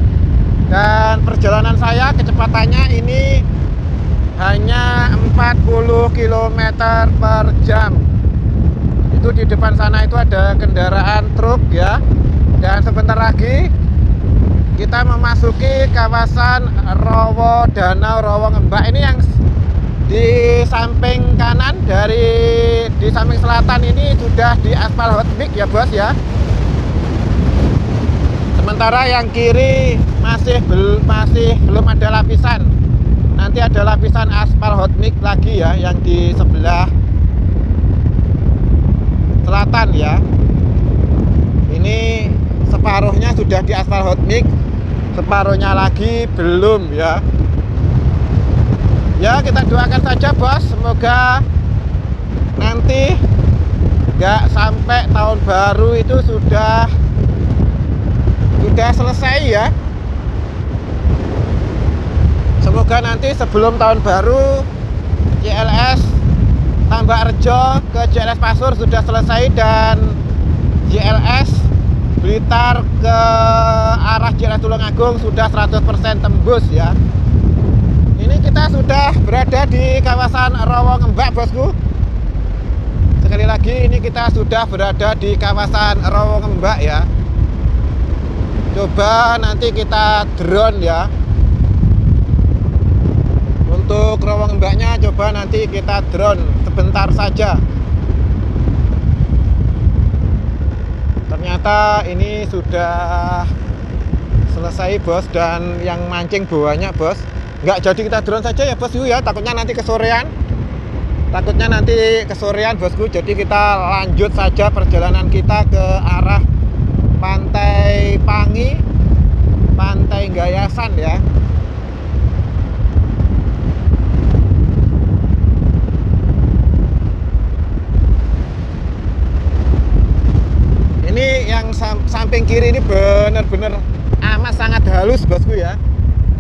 [SPEAKER 1] Dan perjalanan saya kecepatannya ini hanya 40 km per jam. Itu di depan sana itu ada kendaraan truk ya. Dan sebentar lagi kita memasuki kawasan Rowo Danau Rowo Ngembak. Ini yang di samping kanan, di samping selatan ini sudah di aspal hot mix ya bos ya. Sementara yang kiri masih belum ada lapisan. Nanti ada lapisan aspal hot mix lagi ya, yang di sebelah selatan ya. Ini separuhnya sudah di aspal hot mix, separuhnya lagi belum ya. Ya, kita doakan saja bos, semoga nanti nggak sampai tahun baru itu sudah selesai ya. Semoga nanti sebelum tahun baru JLS Tambak Rejo ke JLS Pasur sudah selesai, dan JLS Blitar ke arah JLS Tulungagung sudah 100% tembus ya. Ini kita sudah berada di kawasan Rowo Ngembak bosku. Sekali lagi, ini kita sudah berada di kawasan Rowo Ngembak ya. Coba nanti kita drone ya. Untuk Rowo Ngembaknya coba nanti kita drone sebentar saja. Ternyata ini sudah selesai bos, dan yang mancing banyak bos. Nggak jadi kita drone saja ya bos ya, takutnya nanti kesorean. Bosku. Jadi kita lanjut saja perjalanan kita ke arah Pantai Pangi, Pantai Gayasan ya. Ini yang samping kiri ini benar-benar amat sangat halus bosku ya.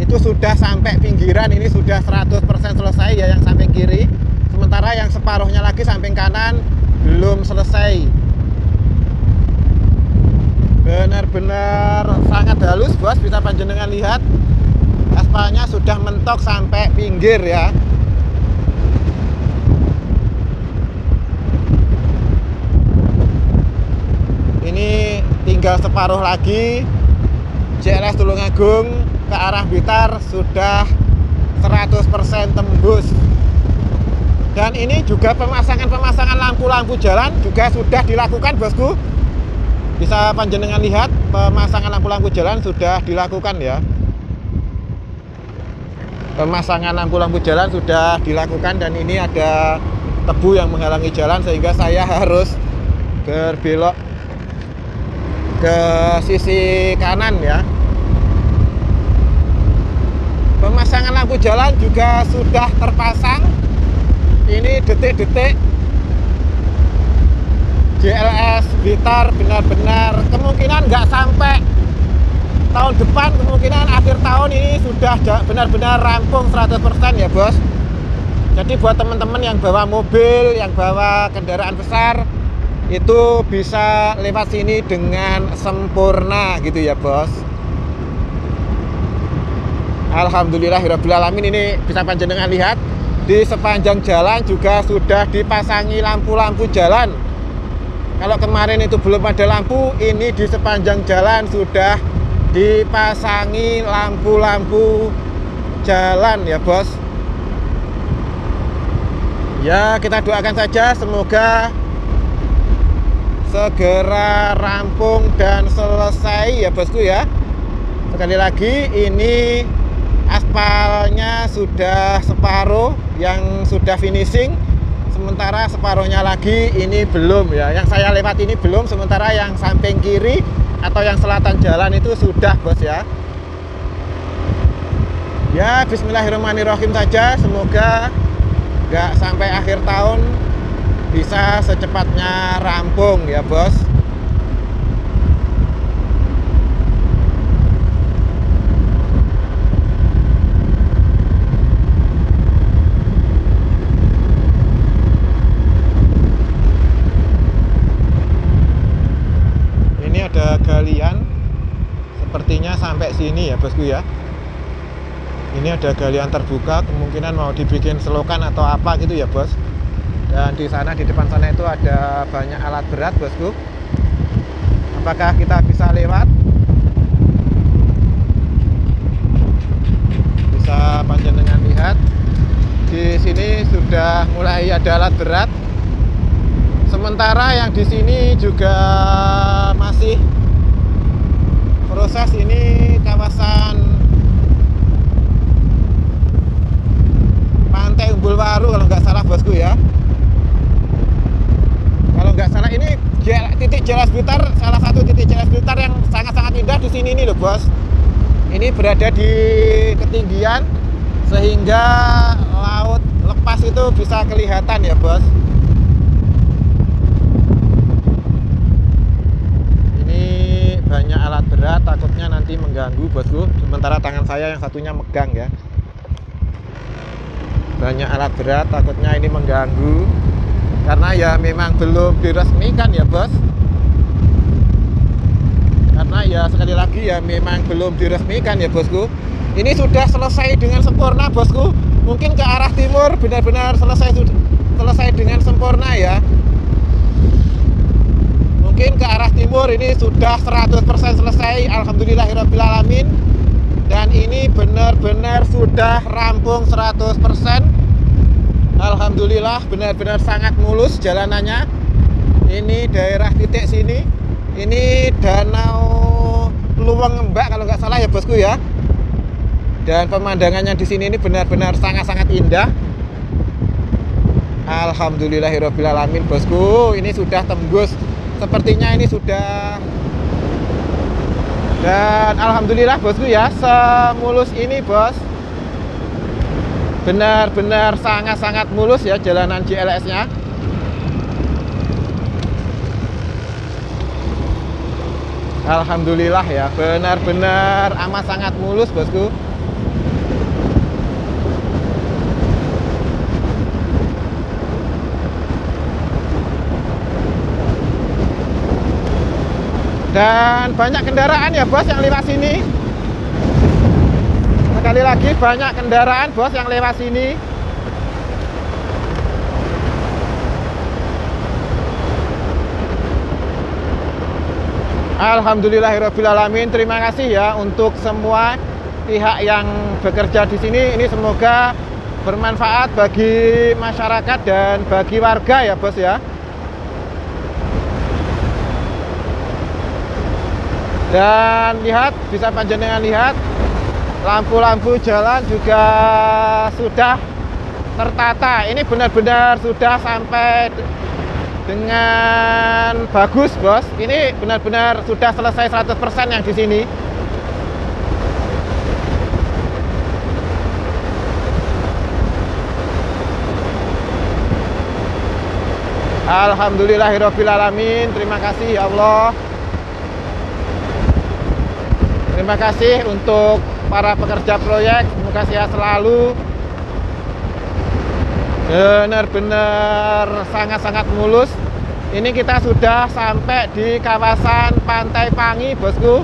[SPEAKER 1] Itu sudah sampai pinggiran, ini sudah 100% selesai ya yang samping kiri. Sementara yang separuhnya lagi samping kanan belum selesai. Benar-benar sangat halus bos, bisa panjenengan lihat. Aspalnya sudah mentok sampai pinggir ya. Ini tinggal separuh lagi. JLS Tulungagung ke arah Blitar sudah 100% tembus. Dan ini juga pemasangan lampu-lampu jalan juga sudah dilakukan bosku. Bisa panjenengan lihat, pemasangan lampu-lampu jalan sudah dilakukan ya. Pemasangan lampu-lampu jalan sudah dilakukan, dan ini ada tebu yang menghalangi jalan sehingga saya harus berbelok ke sisi kanan ya. Pemasangan lampu jalan juga sudah terpasang. Ini detik-detik JLS Blitar benar-benar kemungkinan nggak sampai tahun depan, kemungkinan akhir tahun ini sudah benar-benar rampung 100% ya bos. Jadi buat teman-teman yang bawa mobil, yang bawa kendaraan besar, itu bisa lewat sini dengan sempurna gitu ya bos. Alhamdulillahirrabbilalamin, ini bisa panjenengan lihat di sepanjang jalan juga sudah dipasangi lampu-lampu jalan. Kalau kemarin itu belum ada lampu, ini di sepanjang jalan sudah dipasangi lampu-lampu jalan ya bos. Ya, kita doakan saja semoga segera rampung dan selesai ya bosku ya. Sekali lagi, ini aspalnya sudah separuh yang sudah finishing, sementara separuhnya lagi ini belum ya. Yang saya lewat ini belum, sementara yang samping kiri atau yang selatan jalan itu sudah bos ya. Ya, bismillahirrahmanirrahim saja, semoga nggak sampai akhir tahun, bisa secepatnya rampung ya bos. sepertinya sampai sini ya bosku ya. Ini ada galian terbuka, kemungkinan mau dibikin selokan atau apa gitu ya bos. Dan di sana, di depan sana itu ada banyak alat berat bosku. Apakah kita bisa lewat? Bisa panjenengan lihat. Di sini sudah mulai ada alat berat. Sementara yang di sini juga masih proses. Ini kawasan Pantai Umbul Waru kalau nggak salah bosku ya. Kalau nggak salah ini titik Jelas Blitar, salah satu titik Jelas Blitar yang sangat-sangat indah di sini nih loh bos. Ini berada di ketinggian sehingga laut lepas itu bisa kelihatan ya bos. Ini banyak alat berat, takutnya nanti mengganggu bosku. Sementara tangan saya yang satunya megang ya. Banyak alat berat, takutnya ini mengganggu. Karena ya memang belum diresmikan ya bos. Karena ya sekali lagi ya memang belum diresmikan ya bosku. Ini sudah selesai dengan sempurna bosku. Mungkin ke arah timur benar-benar selesai dengan sempurna ya. Mungkin ke arah timur ini sudah 100% selesai, alhamdulillahirrabbilalamin. Dan ini benar-benar sudah rampung 100%. Alhamdulillah, benar-benar sangat mulus jalanannya. Ini daerah titik sini. Ini Danau Luweng Mbak kalau nggak salah ya bosku ya. Dan pemandangannya di sini ini benar-benar sangat-sangat indah. Alhamdulillahirrabbilalamin bosku. Ini sudah tembus. Sepertinya ini sudah. Dan alhamdulillah bosku ya, semulus ini bos. Benar-benar sangat-sangat mulus ya jalanan JLS-nya. Alhamdulillah ya, benar-benar amat sangat mulus bosku. Dan banyak kendaraan ya bos yang lewat sini. Sekali lagi banyak kendaraan bos yang lewat sini. Alhamdulillahirrabbilalamin. Terima kasih ya untuk semua pihak yang bekerja di sini. Ini semoga bermanfaat bagi masyarakat dan bagi warga ya bos ya. Dan lihat, bisa panjenengan lihat, lampu-lampu jalan juga sudah tertata. Ini benar-benar sudah sampai dengan bagus bos. Ini benar-benar sudah selesai 100% yang di sini. Alhamdulillahirrabbilalamin. Terima kasih ya Allah. Terima kasih untuk para pekerja proyek. Semoga sehat selalu. Benar-benar sangat-sangat mulus. Ini kita sudah sampai di kawasan Pantai Pangi bosku.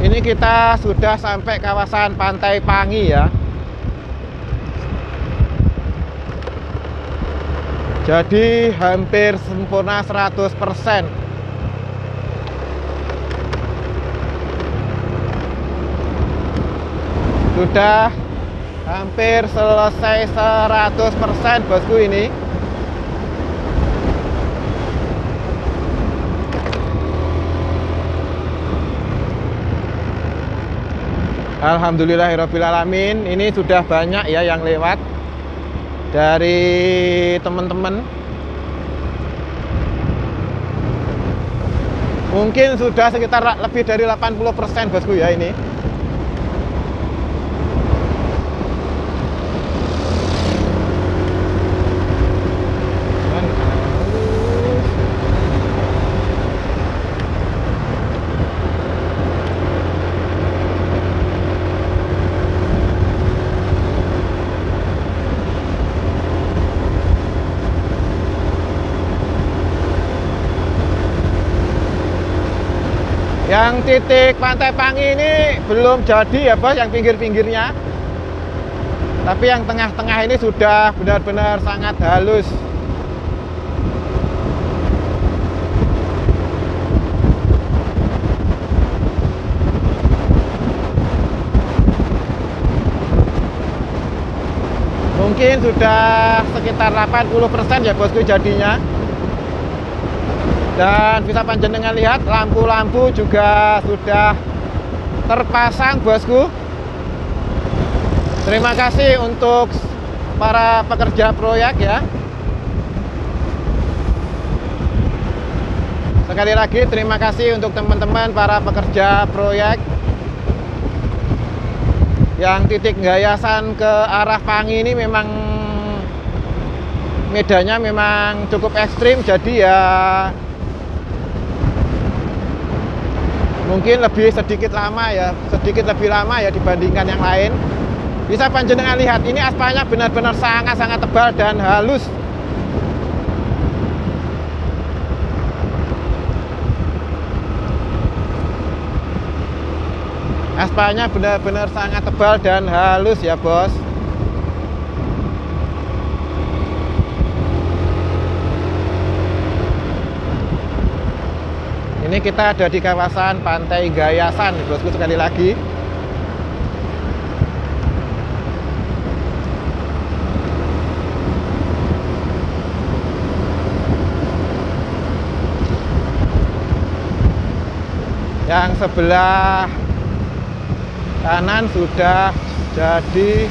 [SPEAKER 1] Ini kita sudah sampai kawasan Pantai Pangi ya. Jadi hampir sempurna 100%. Sudah hampir selesai 100% bosku ini. Alhamdulillahirrabbilalamin. Ini sudah banyak ya yang lewat dari teman-teman. Mungkin sudah sekitar lebih dari 80% bosku ya ini. Yang titik Pantai Pangi ini belum jadi ya bos, yang pinggir-pinggirnya. Tapi yang tengah-tengah ini sudah benar-benar sangat halus. Mungkin sudah sekitar 80% ya bosku jadinya. Dan bisa panjenengan lihat lampu-lampu juga sudah terpasang bosku. Terima kasih untuk para pekerja proyek ya. Sekali lagi terima kasih untuk teman-teman para pekerja proyek yang titik gayasan ke arah Pangi ini. Memang medannya memang cukup ekstrim, jadi ya mungkin sedikit lebih lama ya dibandingkan yang lain. Bisa panjenengan lihat ini aspalnya benar-benar sangat-sangat tebal dan halus. Aspalnya benar-benar sangat tebal dan halus ya bos. Ini kita ada di kawasan Pantai Gayasan bosku, sekali lagi. Yang sebelah kanan sudah jadi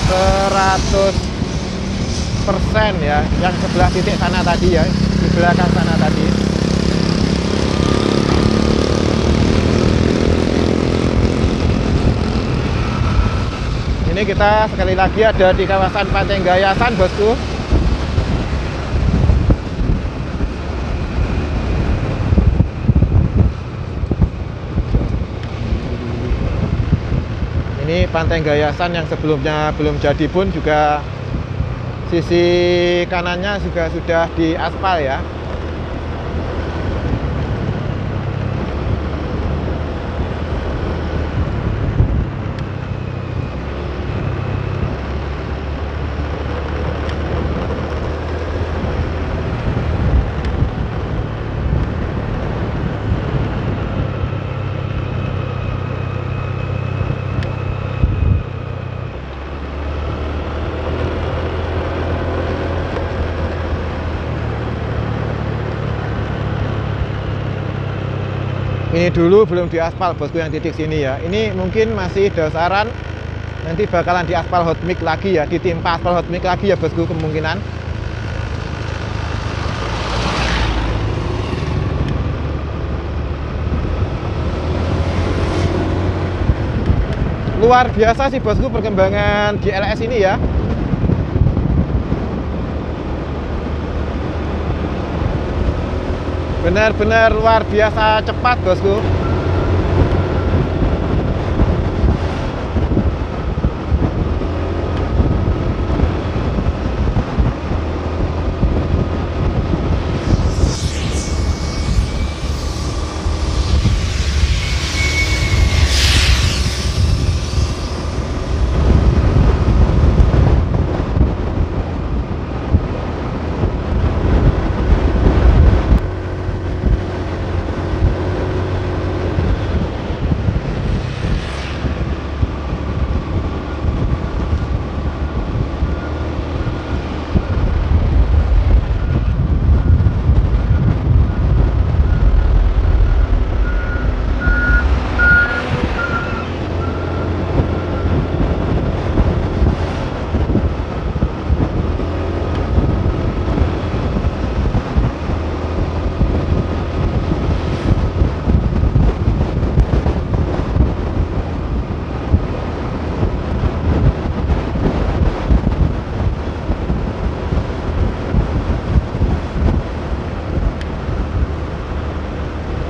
[SPEAKER 1] 100% ya. Yang sebelah titik sana tadi ya, di belakang sana tadi. Ini kita sekali lagi ada di kawasan Pantai Gayasan bosku. Ini Pantai Gayasan yang sebelumnya belum jadi pun juga sisi kanannya juga sudah diaspal ya. Ini dulu belum diaspal bosku yang titik sini ya. Ini mungkin masih dasaran, nanti bakalan diaspal hot mix lagi ya, ditimpa aspal hot mix lagi ya bosku kemungkinan. Luar biasa sih bosku perkembangan GLS ini ya. Benar-benar luar biasa cepat bosku.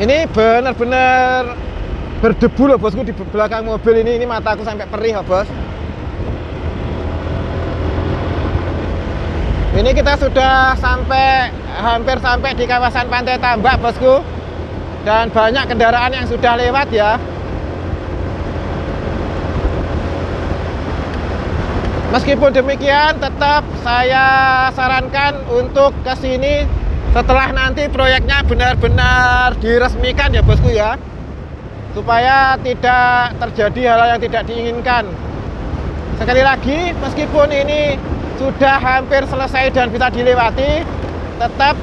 [SPEAKER 1] Ini benar-benar berdebu loh bosku di belakang mobil ini mataku sampai perih loh bos. Ini kita sudah hampir sampai di kawasan Pantai Tambak bosku. dan banyak kendaraan yang sudah lewat ya. Meskipun demikian, tetap saya sarankan untuk ke sini setelah nanti proyeknya benar-benar diresmikan ya bosku ya, supaya tidak terjadi hal yang tidak diinginkan. Sekali lagi, meskipun ini sudah hampir selesai dan bisa dilewati, tetap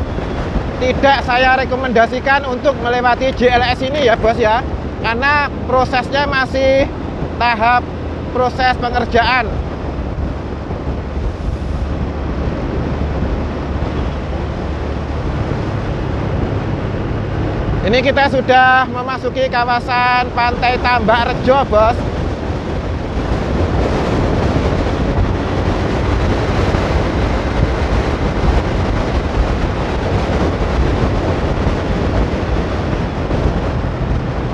[SPEAKER 1] tidak saya rekomendasikan untuk melewati JLS ini ya bos ya, karena prosesnya masih tahap proses pengerjaan. Ini kita sudah memasuki kawasan Pantai Tambak Rejo bos.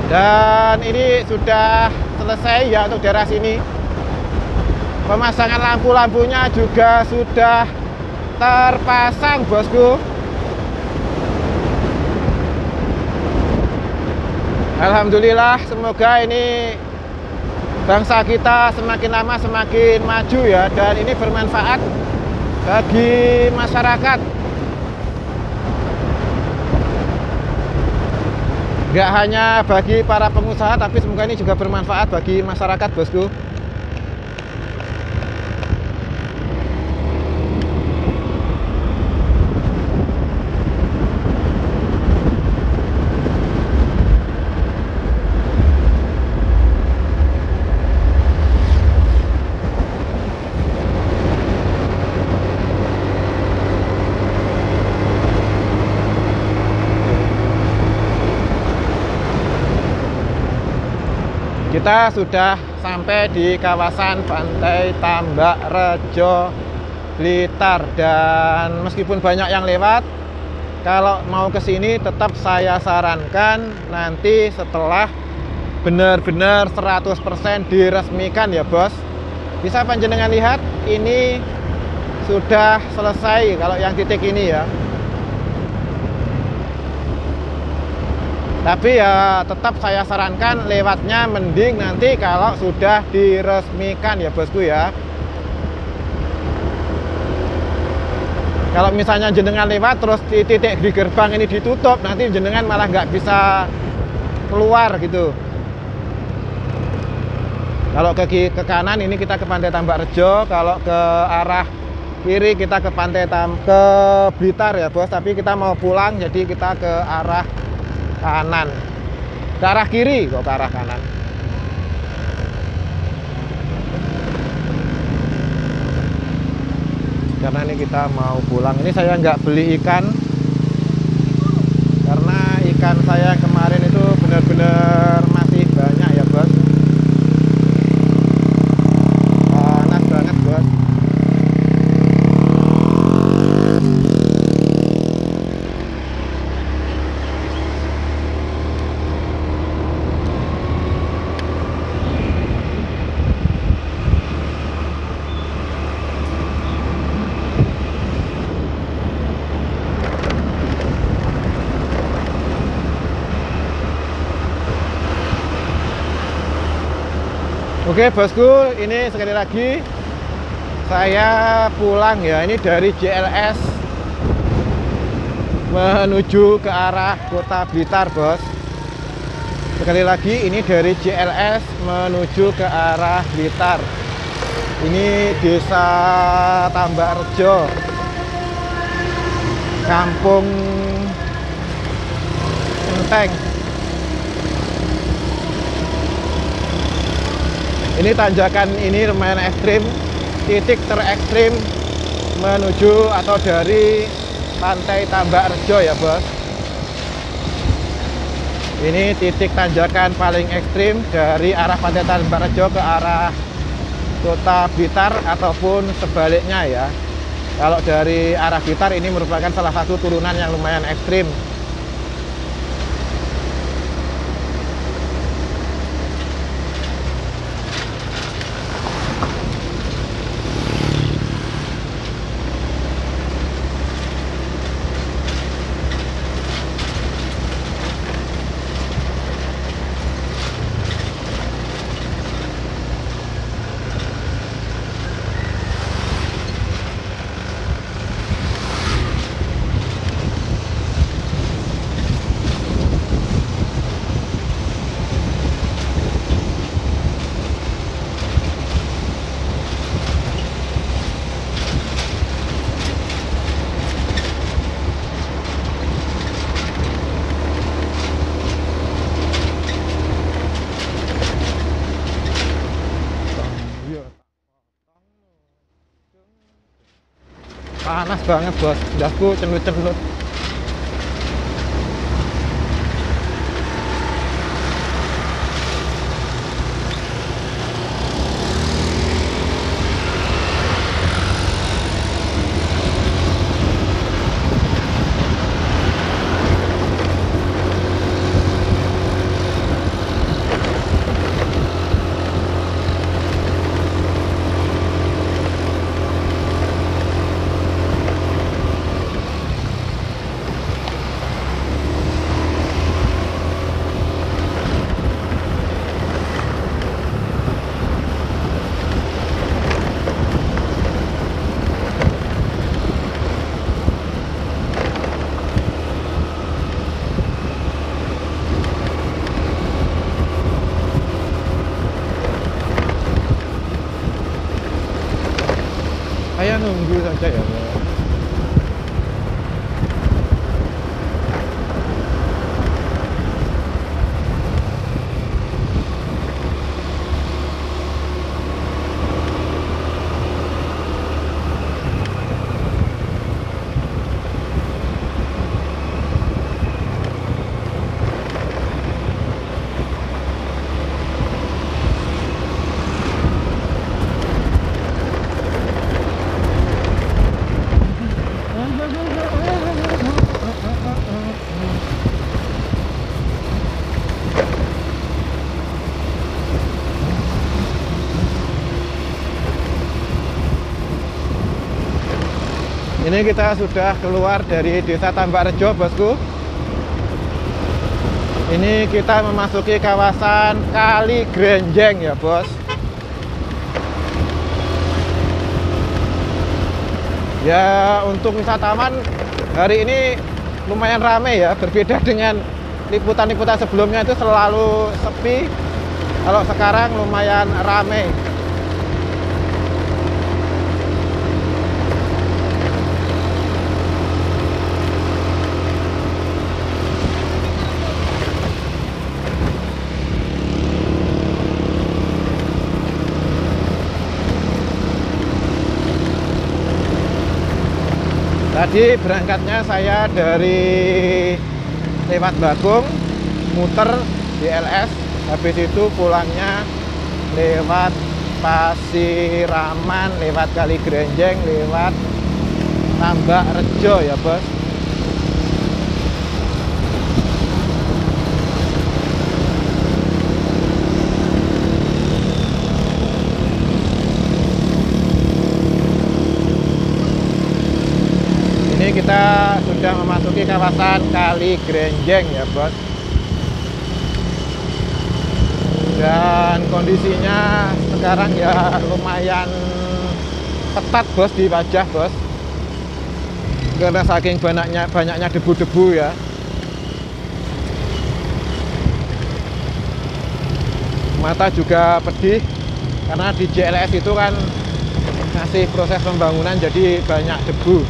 [SPEAKER 1] Dan ini sudah selesai ya untuk daerah sini. Pemasangan lampu-lampunya juga sudah terpasang bosku. Alhamdulillah, semoga ini bangsa kita semakin lama semakin maju ya, dan ini bermanfaat bagi masyarakat. Nggak hanya bagi para pengusaha, tapi semoga ini juga bermanfaat bagi masyarakat bosku. Kita sudah sampai di kawasan Pantai Tambak Rejo, Blitar, dan meskipun banyak yang lewat, kalau mau ke sini tetap saya sarankan nanti setelah benar-benar 100% diresmikan ya bos. Bisa panjenengan lihat ini sudah selesai kalau yang titik ini ya. Tapi ya tetap saya sarankan lewatnya mending nanti kalau sudah diresmikan ya bosku ya. Kalau misalnya jenengan lewat terus di titik di gerbang ini ditutup, nanti jenengan malah nggak bisa keluar gitu. Kalau ke kanan ini kita ke Pantai Tambak Rejo, kalau ke arah kiri kita ke ke Blitar ya bos. Tapi kita mau pulang jadi kita ke arah kanan, ke arah kiri kok ke arah kanan. Karena ini kita mau pulang. Ini saya nggak beli ikan karena ikan saya kemarin itu benar-benar masih banyak ya bos. Panas banget bos. Oke bosku, ini sekali lagi saya pulang ya. Ini dari JLS menuju ke arah Kota Blitar bos. Sekali lagi ini dari JLS menuju ke arah Blitar. Ini Desa Tambak Rejo, Kampung Enteng. Ini tanjakan ini lumayan ekstrim, titik terekstrim menuju atau dari Pantai Tambak Rejo ya bos. Ini titik tanjakan paling ekstrim dari arah Pantai Tambak Rejo ke arah Kota Blitar ataupun sebaliknya ya. Kalau dari arah Blitar ini merupakan salah satu turunan yang lumayan ekstrim. panas banget bos, dahku cenut-cenut. Saya nunggu saja ya. Ini kita sudah keluar dari Desa Tambak Rejo, bosku. Ini kita memasuki kawasan Kali Grenjeng ya, bos. Ya, untuk wisatawan hari ini lumayan ramai ya, berbeda dengan liputan-liputan sebelumnya itu selalu sepi. Kalau sekarang lumayan ramai. Tadi berangkatnya saya dari lewat Bagong, muter di LS, habis itu pulangnya lewat Pasiraman, lewat Kali Grenjeng, lewat Tambak Rejo ya, bos. Kita sudah memasuki kawasan Kali Grenjeng ya, bos. Dan kondisinya sekarang ya lumayan ketat, bos, di wajah, bos. Karena saking banyaknya debu-debu ya. Mata juga pedih karena di JLS itu kan masih proses pembangunan, jadi banyak debu.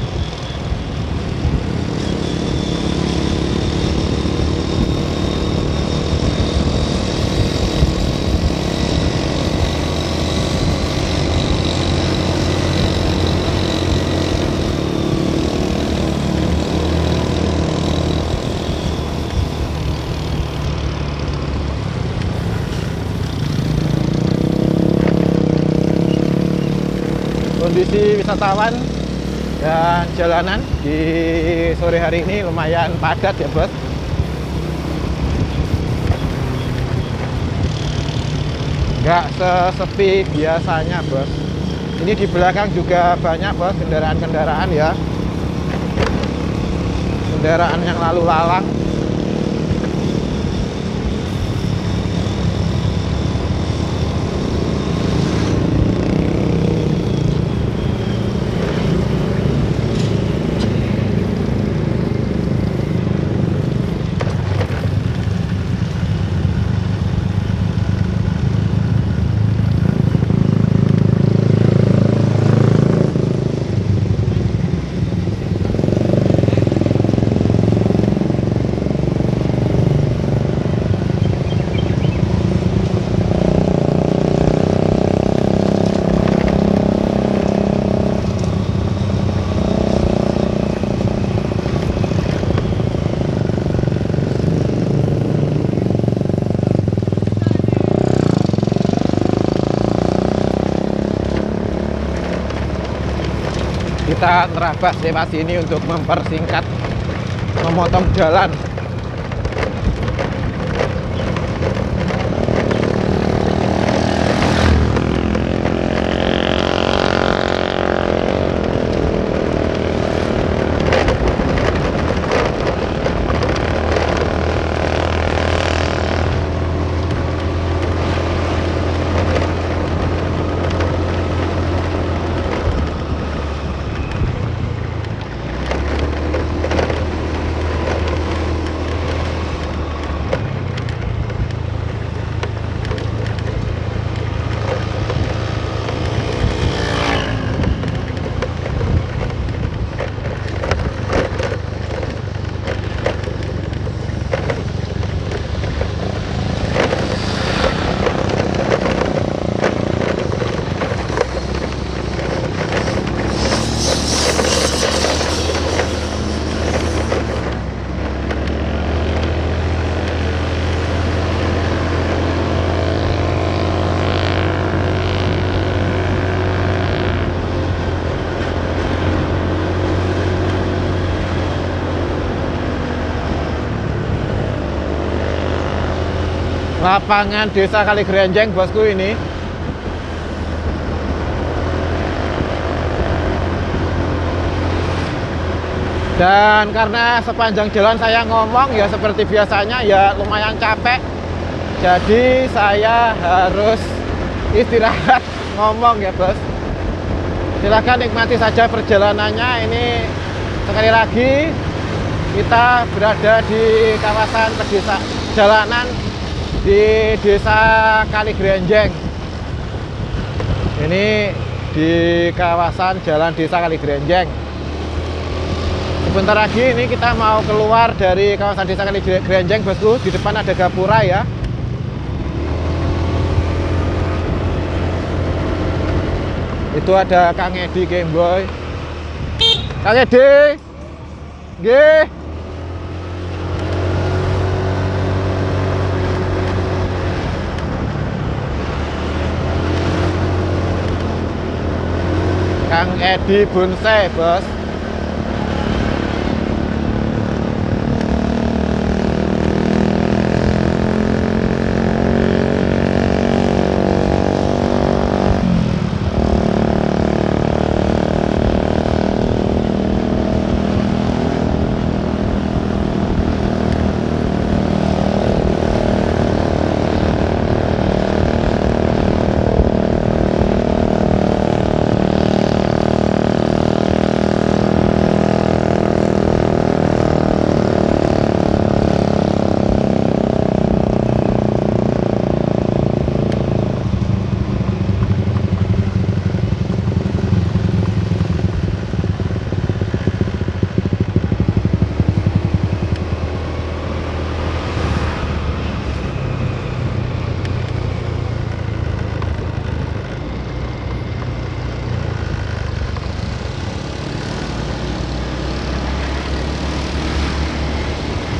[SPEAKER 1] Kondisi wisatawan dan jalanan di sore hari ini lumayan padat ya, bos. Nggak sesepi biasanya, bos. Ini di belakang juga banyak, bos, kendaraan-kendaraan ya. Kendaraan yang lalu lalang. kita nerabas lewat sini untuk mempersingkat, memotong jalan. Lapangan Desa Kaligrenjeng, bosku ini. Dan karena sepanjang jalan saya ngomong ya seperti biasanya ya lumayan capek. Jadi saya harus istirahat ngomong ya, Bos. Silahkan nikmati saja perjalanannya. Ini sekali lagi kita berada di kawasan pedesa jalanan di Desa Kaligrenjeng. Ini di kawasan jalan Desa Kaligrenjeng. Sebentar lagi ini kita mau keluar dari kawasan Desa Kaligrenjeng, bosku. Di depan ada gapura ya. Itu ada Kang Edi Gameboy. Kang Edi, nggih. Kang Edi Bonsai, bos.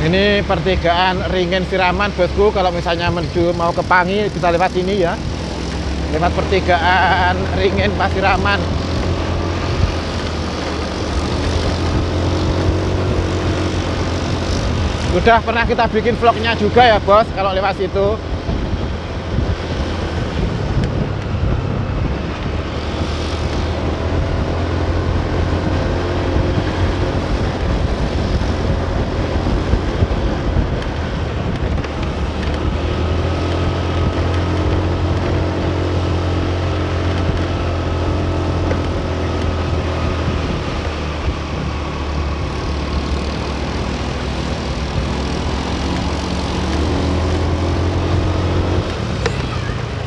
[SPEAKER 1] Ini pertigaan Ringen Siraman, bosku. Kalau misalnya menuju mau ke Pangi bisa lewat sini ya. Lewat pertigaan Ringen Pasiraman. Sudah pernah kita bikin vlognya juga ya, bos, kalau lewat situ.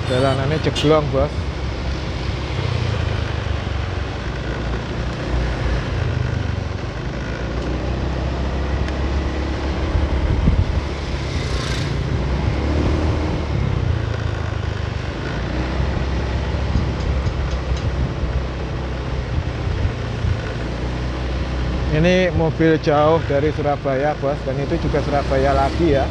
[SPEAKER 1] Jalanannya jeglong, bos. Ini mobil jauh dari Surabaya, bos, dan itu juga Surabaya lagi ya.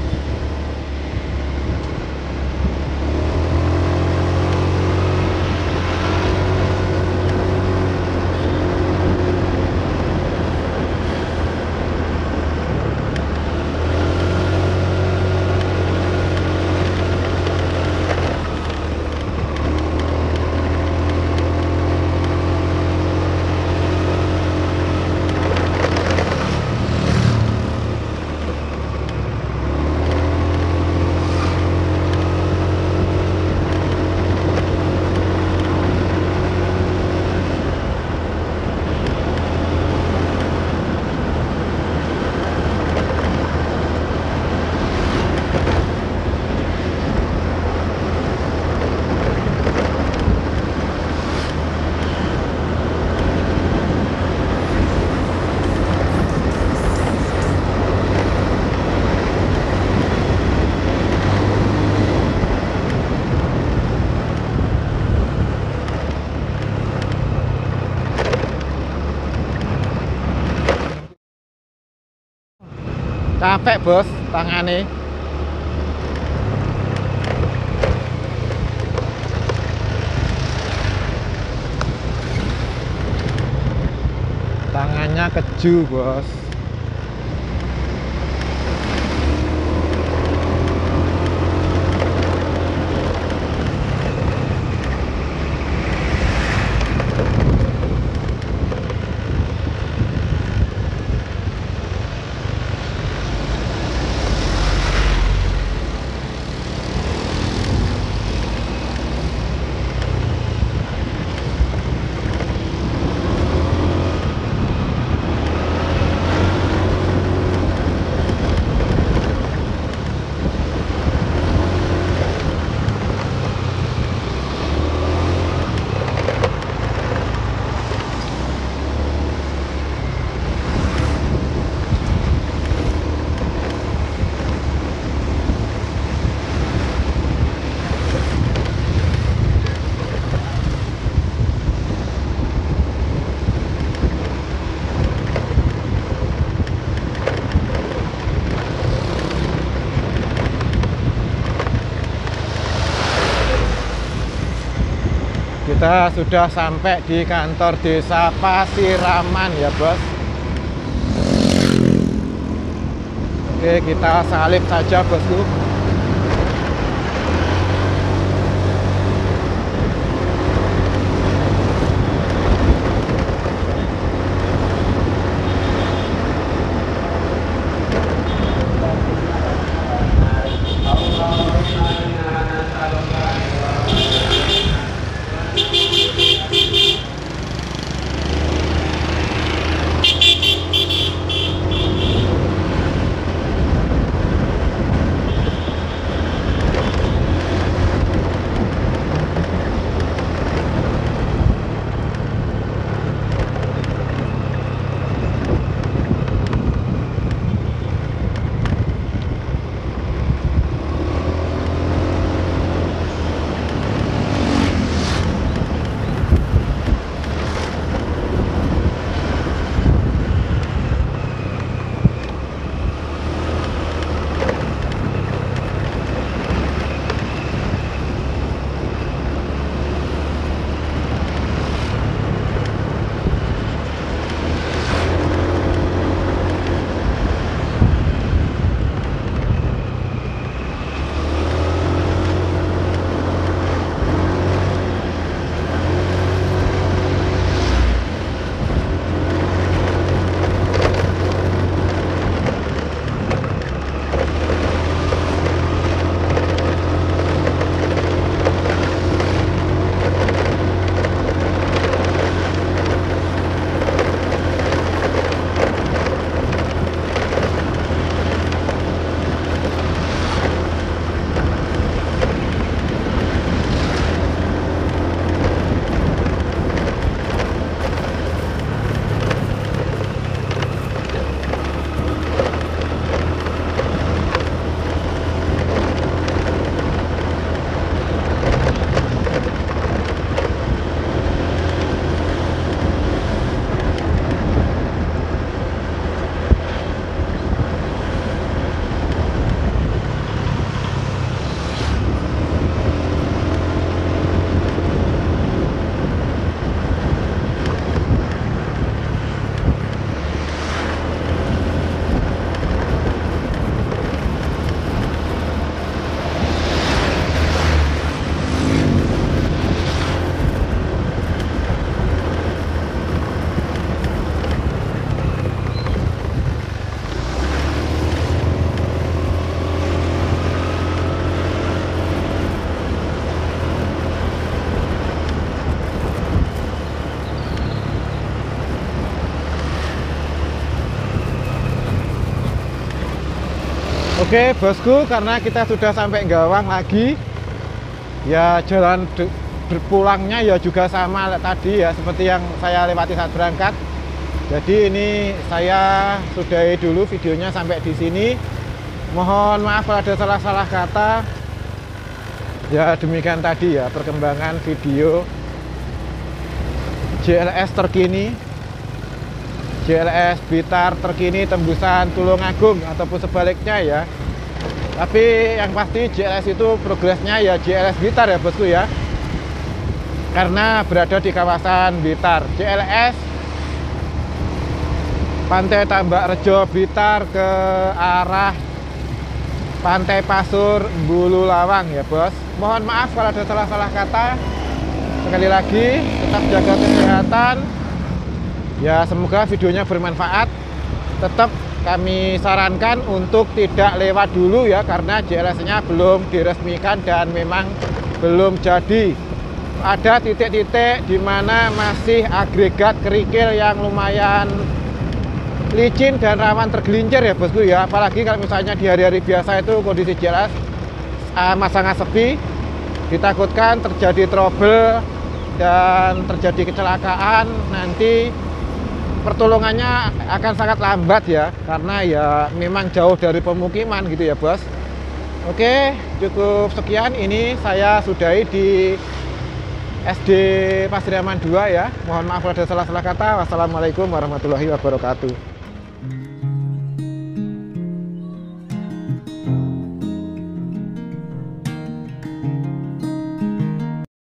[SPEAKER 1] Capek bos tangane. Tangannya keju bos. Kita sudah sampai di kantor desa Pasiraman ya bos. Oke, kita salip saja bosku. Oke bosku, karena kita sudah sampai Gawang lagi, ya jalan berpulangnya ya juga sama tadi ya, seperti yang saya lewati saat berangkat. Jadi ini saya sudahi dulu videonya sampai di sini. Mohon maaf kalau ada salah-salah kata. Ya demikian tadi ya perkembangan video JLS terkini JLS Blitar terkini tembusan Tulungagung ataupun sebaliknya ya. Tapi yang pasti JLS itu progresnya ya JLS Blitar ya bosku ya, karena berada di kawasan Blitar. JLS Pantai Tambak Rejo Blitar ke arah Pantai Pasur Bulu Lawang ya bos. Mohon maaf kalau ada salah-salah kata. Sekali lagi tetap jaga kesehatan ya, semoga videonya bermanfaat. Tetap kami sarankan untuk tidak lewat dulu ya, karena JLS-nya belum diresmikan dan memang belum jadi. Ada titik-titik di mana masih agregat kerikil yang lumayan licin dan rawan tergelincir ya bosku ya. Apalagi kalau misalnya di hari-hari biasa itu kondisi JLS sangat sepi, ditakutkan terjadi trouble dan terjadi kecelakaan, nanti pertolongannya akan sangat lambat ya, karena ya memang jauh dari pemukiman gitu ya bos. Oke, cukup sekian, ini saya sudahi di SD Pasiriaman 2 ya. Mohon maaf kalau ada salah-salah kata. Wassalamualaikum warahmatullahi wabarakatuh.